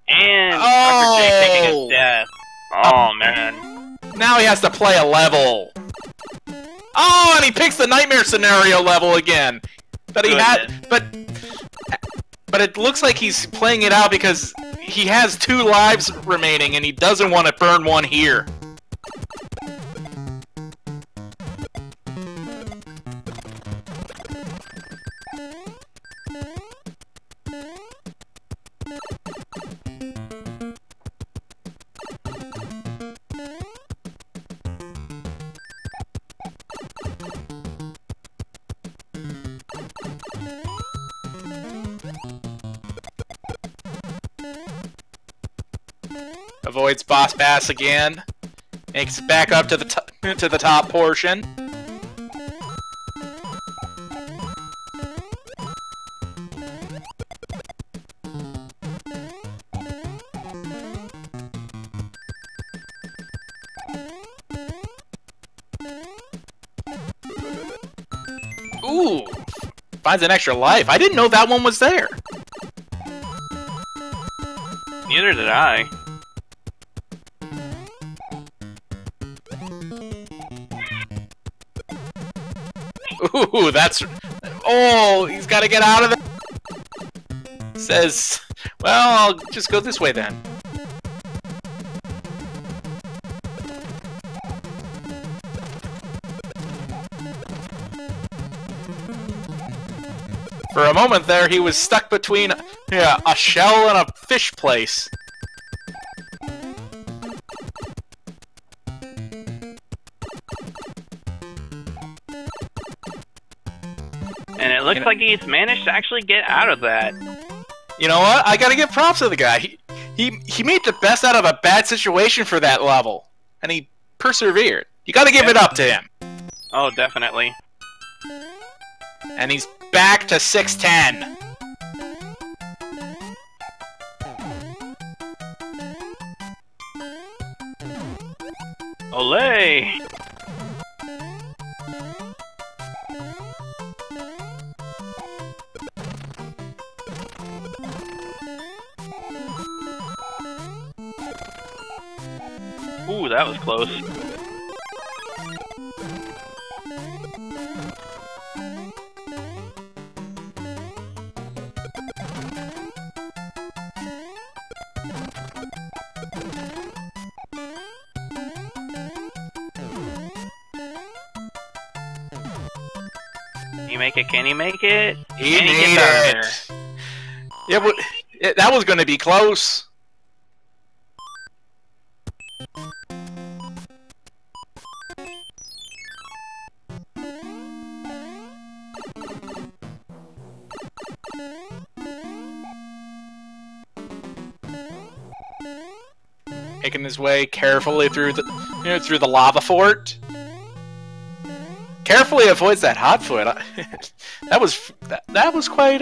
And Dr. J taking a death. Oh man.
Now he has to play a level. Oh, and he picks the nightmare scenario level again. But he had but it looks like he's playing it out because he has 2 lives remaining and he doesn't want to burn one here. Avoids Boss Bass again. Makes it back up to the top portion. Ooh! Finds an extra life. I didn't know that one was there.
Neither did I.
Ooh, that's... Oh, he's got to get out of there. Says, well, I'll just go this way then. For a moment there, he was stuck between a shell and a fish place.
And it looks like he's managed to actually get out of that.
You know what? I gotta give props to the guy. He made the best out of a bad situation for that level. And he persevered. You gotta give it up to him.
Oh, definitely.
And he's back to 610.
Olay! Ooh, that was close. Can you make it? Can he make it?
He made it! That was gonna be close. Making his way carefully through the lava fort. Carefully avoids that hot foot. that was quite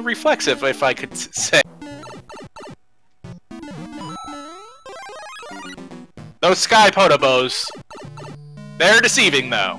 reflexive, if I could say. Those sky potobos, they're deceiving though.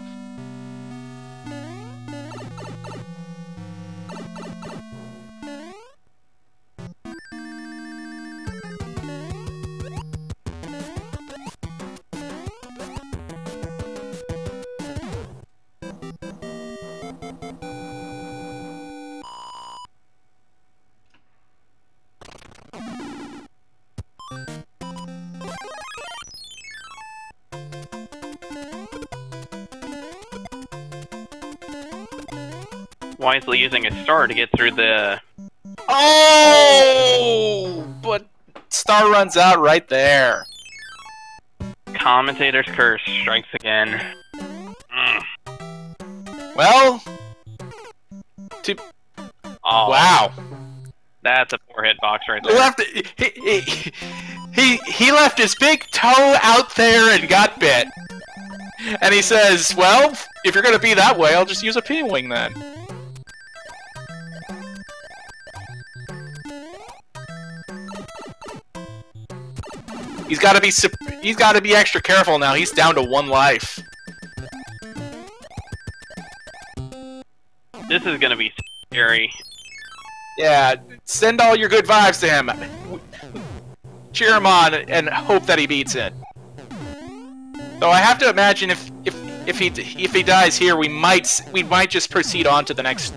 Wisely using a star to get through the...
Oh! But star runs out right there.
Commentator's curse strikes again.
Well...
Oh,
wow.
That's a poor hitbox right there.
He left his big toe out there and got bit. And he says, well, if you're gonna be that way, I'll just use a P-Wing then. He's got to be extra careful now. He's down to 1 life.
This is gonna be scary.
Yeah, send all your good vibes to him. Cheer him on and hope that he beats it. Though I have to imagine if he dies here, we might just proceed on to the next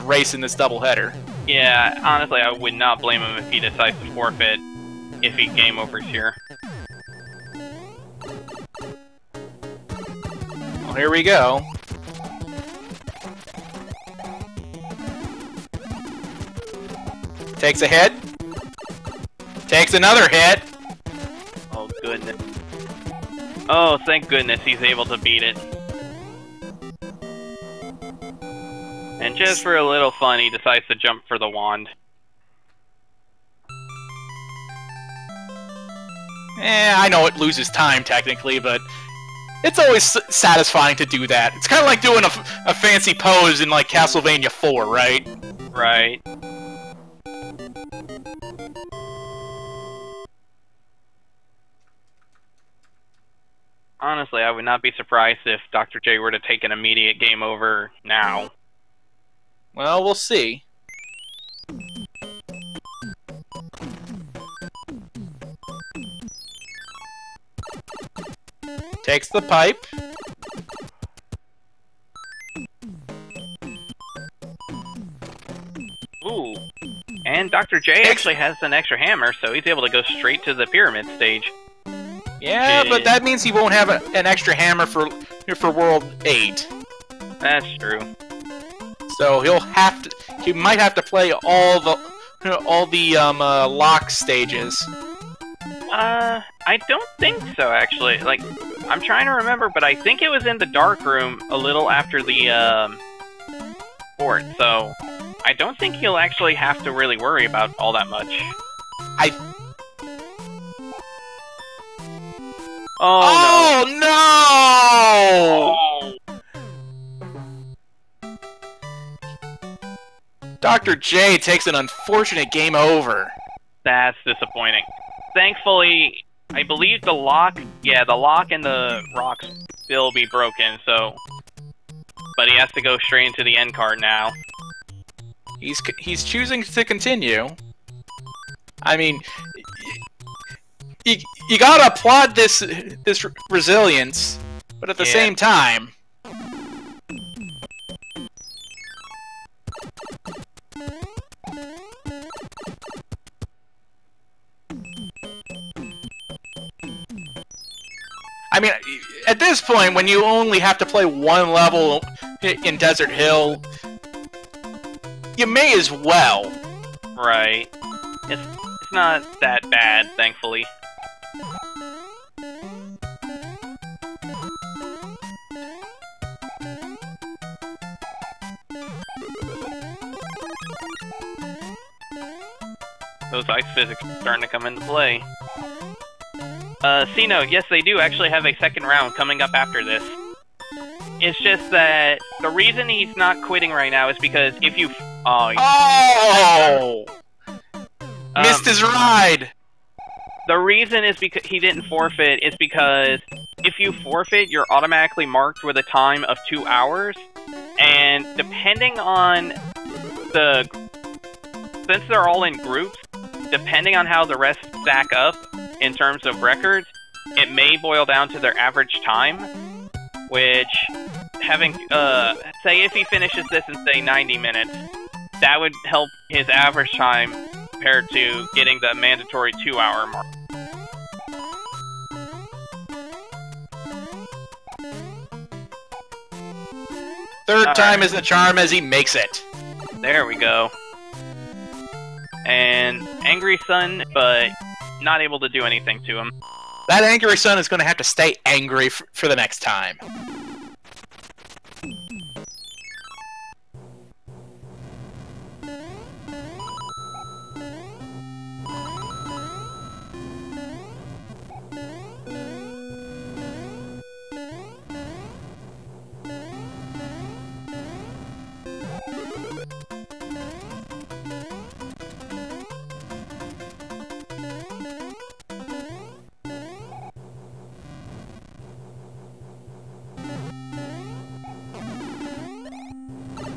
race in this doubleheader.
Yeah, honestly, I would not blame him if he decides to forfeit if he game overs here.
Well, here we go. Takes a hit. Takes another hit.
Oh, goodness. Oh, thank goodness he's able to beat it. And just for a little fun, he decides to jump for the wand.
I know it loses time, technically, but it's always satisfying to do that. It's kind of like doing a fancy pose in, like, Castlevania 4, right?
Right. Honestly, I would not be surprised if Dr. J were to take an immediate game over now.
Well, we'll see. Takes the pipe.
And Dr. J actually has an extra hammer, so he's able to go straight to the pyramid stage.
Yeah, but that means he won't have an extra hammer for World 8.
That's true.
So he might have to play all the lock stages.
I don't think so, actually. Like, I'm trying to remember, but I think it was in the dark room a little after the fort, so I don't think he'll actually have to really worry about all that much.
Oh no! Dr. J takes an unfortunate game over.
That's disappointing. Thankfully, I believe the lock and the rocks will be broken, so... But he has to go straight into the end card now.
He's choosing to continue. I mean, you gotta applaud this resilience, but at the same time... I mean, at this point, when you only have to play one level in Desert Hill, you may as well.
Right. It's not that bad, thankfully. Those ice physics are starting to come into play. C-Note, yes, they do actually have a second round coming up after this. It's just that the reason he's not quitting right now is because if you...
Missed his ride!
The reason is because he didn't forfeit is because if you forfeit, you're automatically marked with a time of 2 hours, and depending on the... Since they're all in groups, depending on how the rest stack up in terms of records, it may boil down to their average time, which, having, say if he finishes this in, say, 90 minutes, that would help his average time compared to getting the mandatory 2-hour mark.
Third time is the charm as he makes it.
There we go. And Angry Sun, but not able to do anything to him.
That Angry Sun is going to have to stay angry for the next time.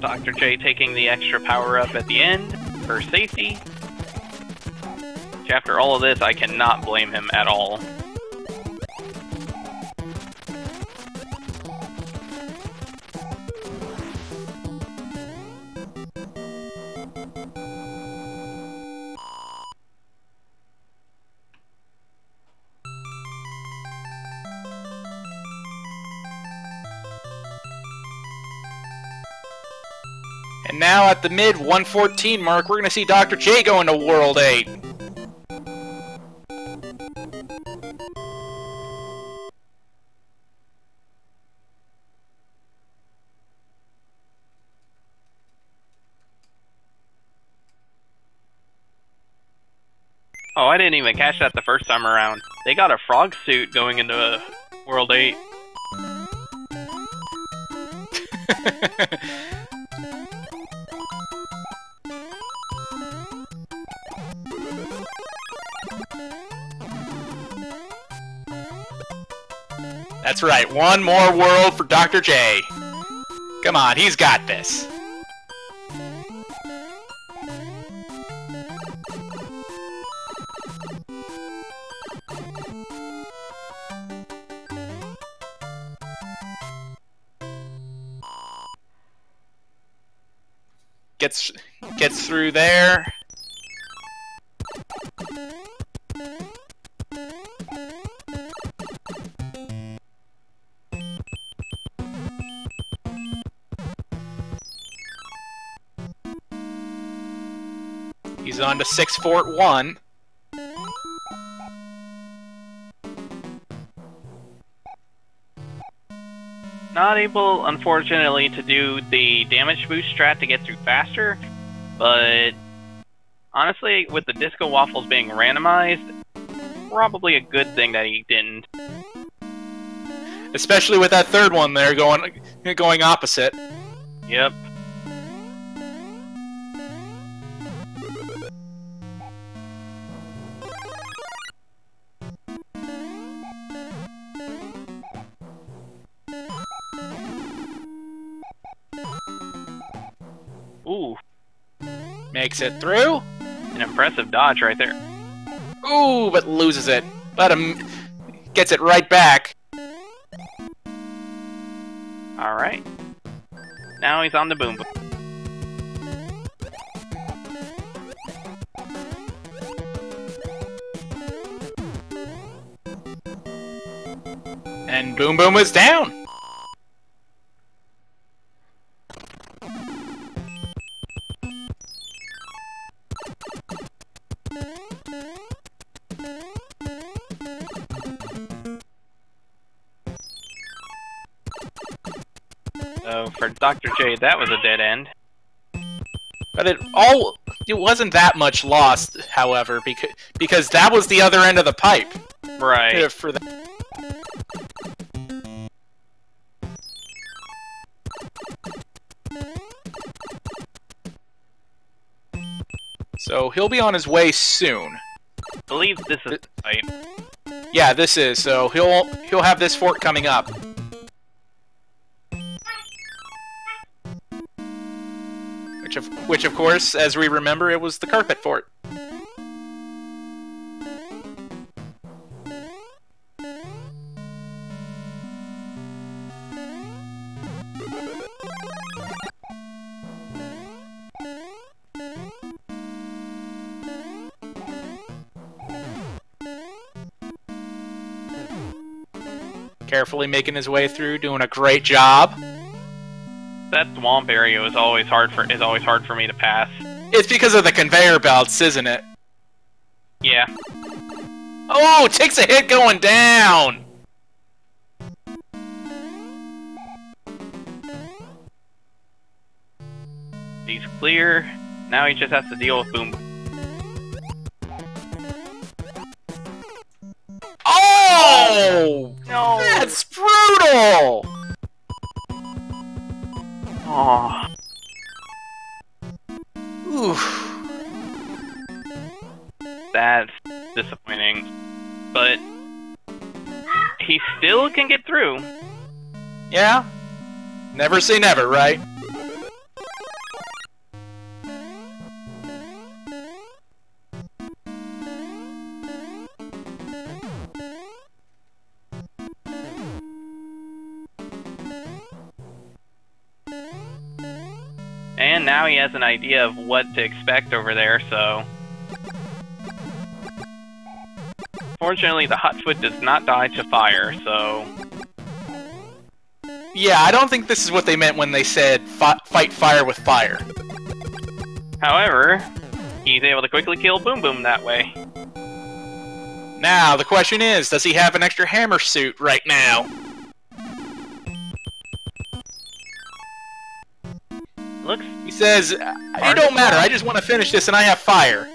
Dr. J taking the extra power-up at the end for safety. Which after all of this, I cannot blame him at all.
And now at the mid-114 mark, we're going to see Dr. J go into World 8.
Oh, I didn't even catch that the first time around. They got a frog suit going into World 8.
That's right, one more world for Dr. J. Come on, he's got this. Gets through there. on to 6 Fort 1.
Not able, unfortunately, to do the damage boost strat to get through faster, but honestly, with the Disco Waffles being randomized, probably a good thing that he didn't.
Especially with that third one there going opposite.
Yep. Ooh.
Makes it through.
An impressive dodge right there.
Ooh, but loses it. But gets it right back.
Alright. Now he's on the boom boom.
And Boom Boom is down.
So for Dr. J, that was a dead end.
But it wasn't that much lost, however, because that was the other end of the pipe.
Right.
For that. So he'll be on his way soon.
I believe this is right.
Yeah, this is. So he'll have this fort coming up. Which of course, as we remember, it was the carpet fort. Carefully making his way through, doing a great job.
That swamp area is always hard for me to pass.
It's because of the conveyor belts, isn't it?
Yeah.
Oh, takes a hit going down.
He's clear. Now he just has to deal with Boom.
Oh!
No!
That's brutal!
Oh.
Oof.
That's disappointing. But he still can get through.
Yeah? Never say never, right?
And now he has an idea of what to expect over there, so... Fortunately, the Hotfoot does not dodge to fire, so...
Yeah, I don't think this is what they meant when they said fight fire with fire.
However, he's able to quickly kill Boom Boom that way.
Now, the question is, does he have an extra hammer suit right now?
Looks...
He says, it don't matter, I just want to finish this and I have fire.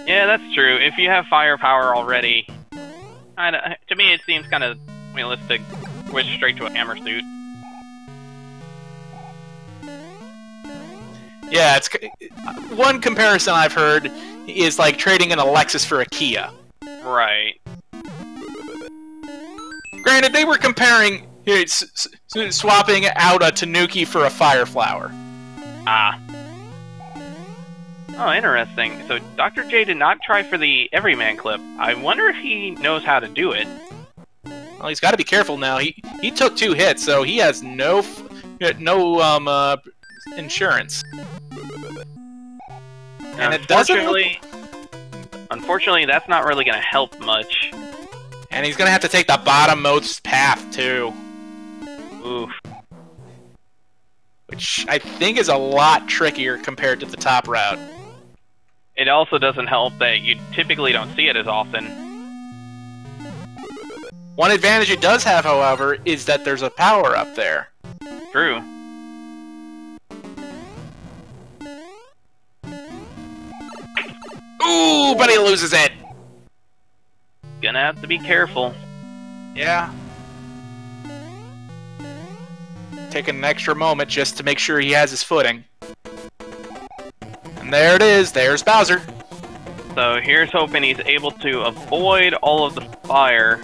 Yeah, that's true. If you have firepower already... to me, it seems kind of realistic to switch straight to a hammer suit.
Yeah, it's one comparison I've heard is like trading an Lexus for a Kia.
Right.
Granted, they were comparing swapping out a Tanuki for a Fire Flower.
Ah. Oh, interesting. So Dr. J did not try for the Everyman clip. I wonder if he knows how to do it.
Well, he's got to be careful now. He took 2 hits, so he has no insurance. And it doesn't.
Unfortunately, that's not really going to help much.
And he's going to have to take the bottom-most path too.
Oof.
Which I think is a lot trickier compared to the top route.
it also doesn't help that you typically don't see it as often.
One advantage it does have, however, is that there's a power up there.
True.
Ooh, but he loses it.
Gonna have to be careful.
Yeah. Taking an extra moment just to make sure he has his footing. And there it is. There's Bowser.
So here's hoping he's able to avoid all of the fire.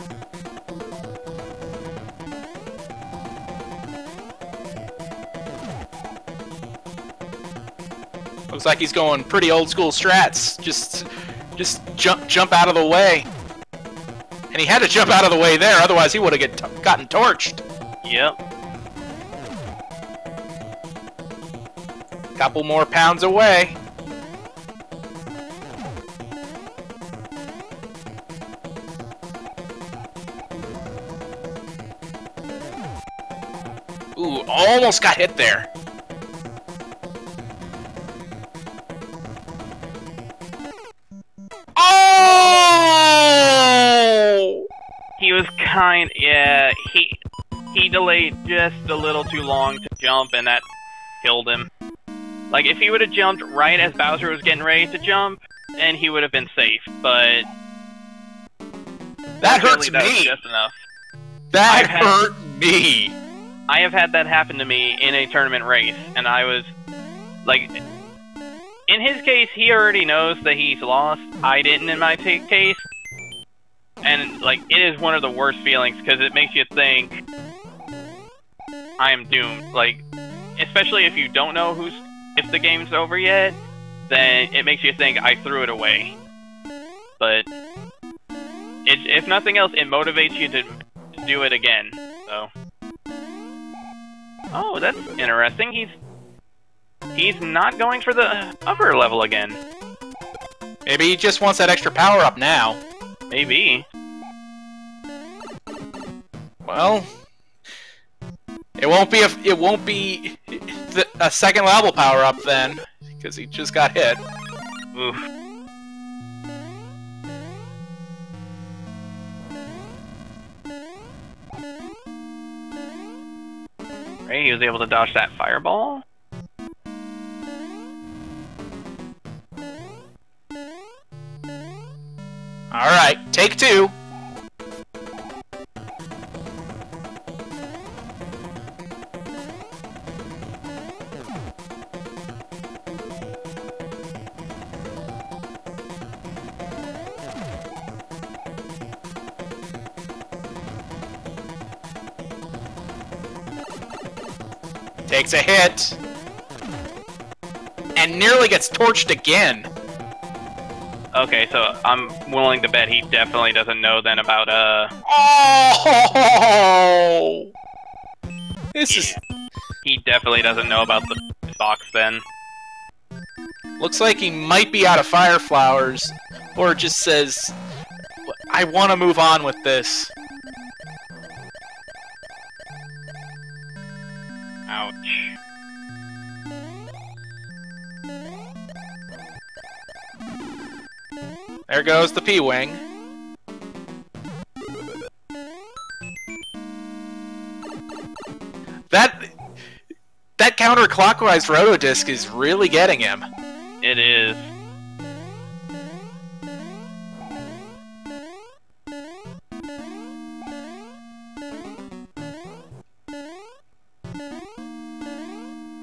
Looks like he's going pretty old school strats. Just jump out of the way. And he had to jump out of the way there, otherwise he would have gotten torched.
Yep.
Couple more pounds away. Ooh, almost got hit there. Oh!
He was yeah, he delayed just a little too long to jump, and that killed him. Like, if he would have jumped right as Bowser was getting ready to jump, then he would have been safe, but...
That hurts
that was
me!
just enough.
That hurt me!
I have had that happen to me in a tournament race, and I was... Like, in his case, he already knows that he's lost. I didn't in my case. And, like, it is one of the worst feelings, because it makes you think, I am doomed. Like, especially if you don't know if the game's over yet, then it makes you think, I threw it away. But, if nothing else, it motivates you to do it again, so... Oh, that's interesting. He's not going for the upper level again.
Maybe he just wants that extra power up now.
Maybe.
Well, it won't be a second level power up then, because he just got hit.
Oof. Right, he was able to dodge that fireball.
Alright, take two. Takes a hit. And nearly gets torched again.
Okay, so I'm willing to bet he definitely doesn't know then about,
Oh! This is...
He definitely doesn't know about the box then.
Looks like he might be out of fire flowers. Or just says, I want to move on with this.
Ouch.
There goes the P-Wing. That counterclockwise rotodisc is really getting him.
It is.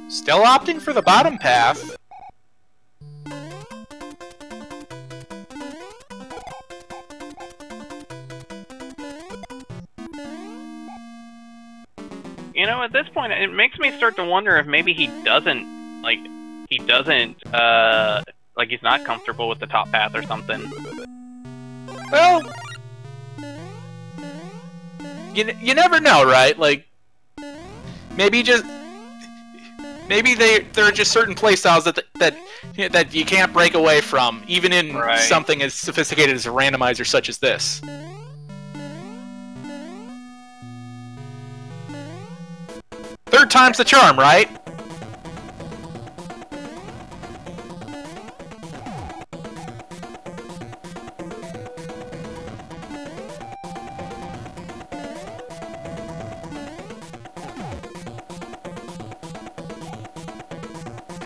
Still opting for the bottom path.
You know, at this point, it makes me start to wonder if maybe he's not comfortable with the top path or something.
Well, you never know, right? Like, maybe there are just certain playstyles that you can't break away from, even in something as sophisticated as a randomizer such as this. Third time's the charm, right?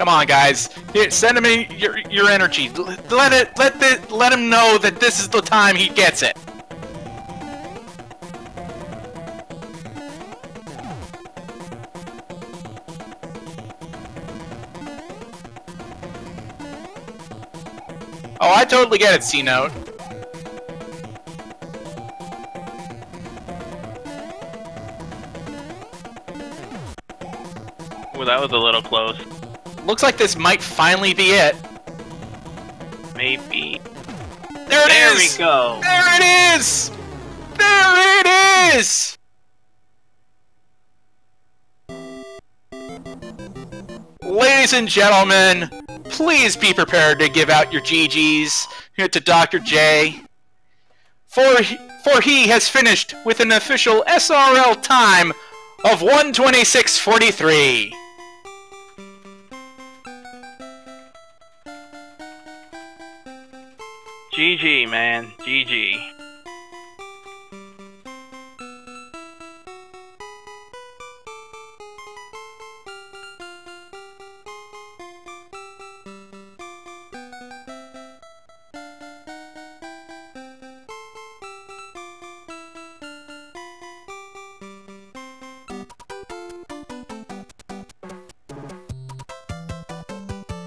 Come on, guys. Here, send him in your energy. Let him know that this is the time he gets it. Oh, I totally get it, C-Note.
Well, that was a little close.
Looks like this might finally be it.
Maybe.
There it is!
There we go!
There it is! There it is! Ladies and gentlemen, please be prepared to give out your GGs to Dr. J. For he has finished with an official SRL time of 1:26:43.
GG, man. GG.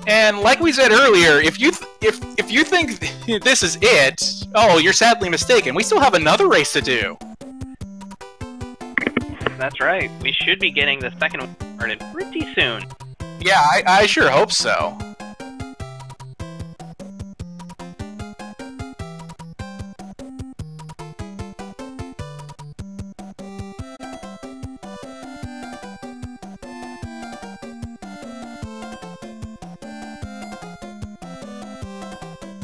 And like we said earlier, if you think this is it, oh, you're sadly mistaken. We still have another race to do.
That's right. We should be getting the second one started pretty soon.
Yeah, I sure hope so.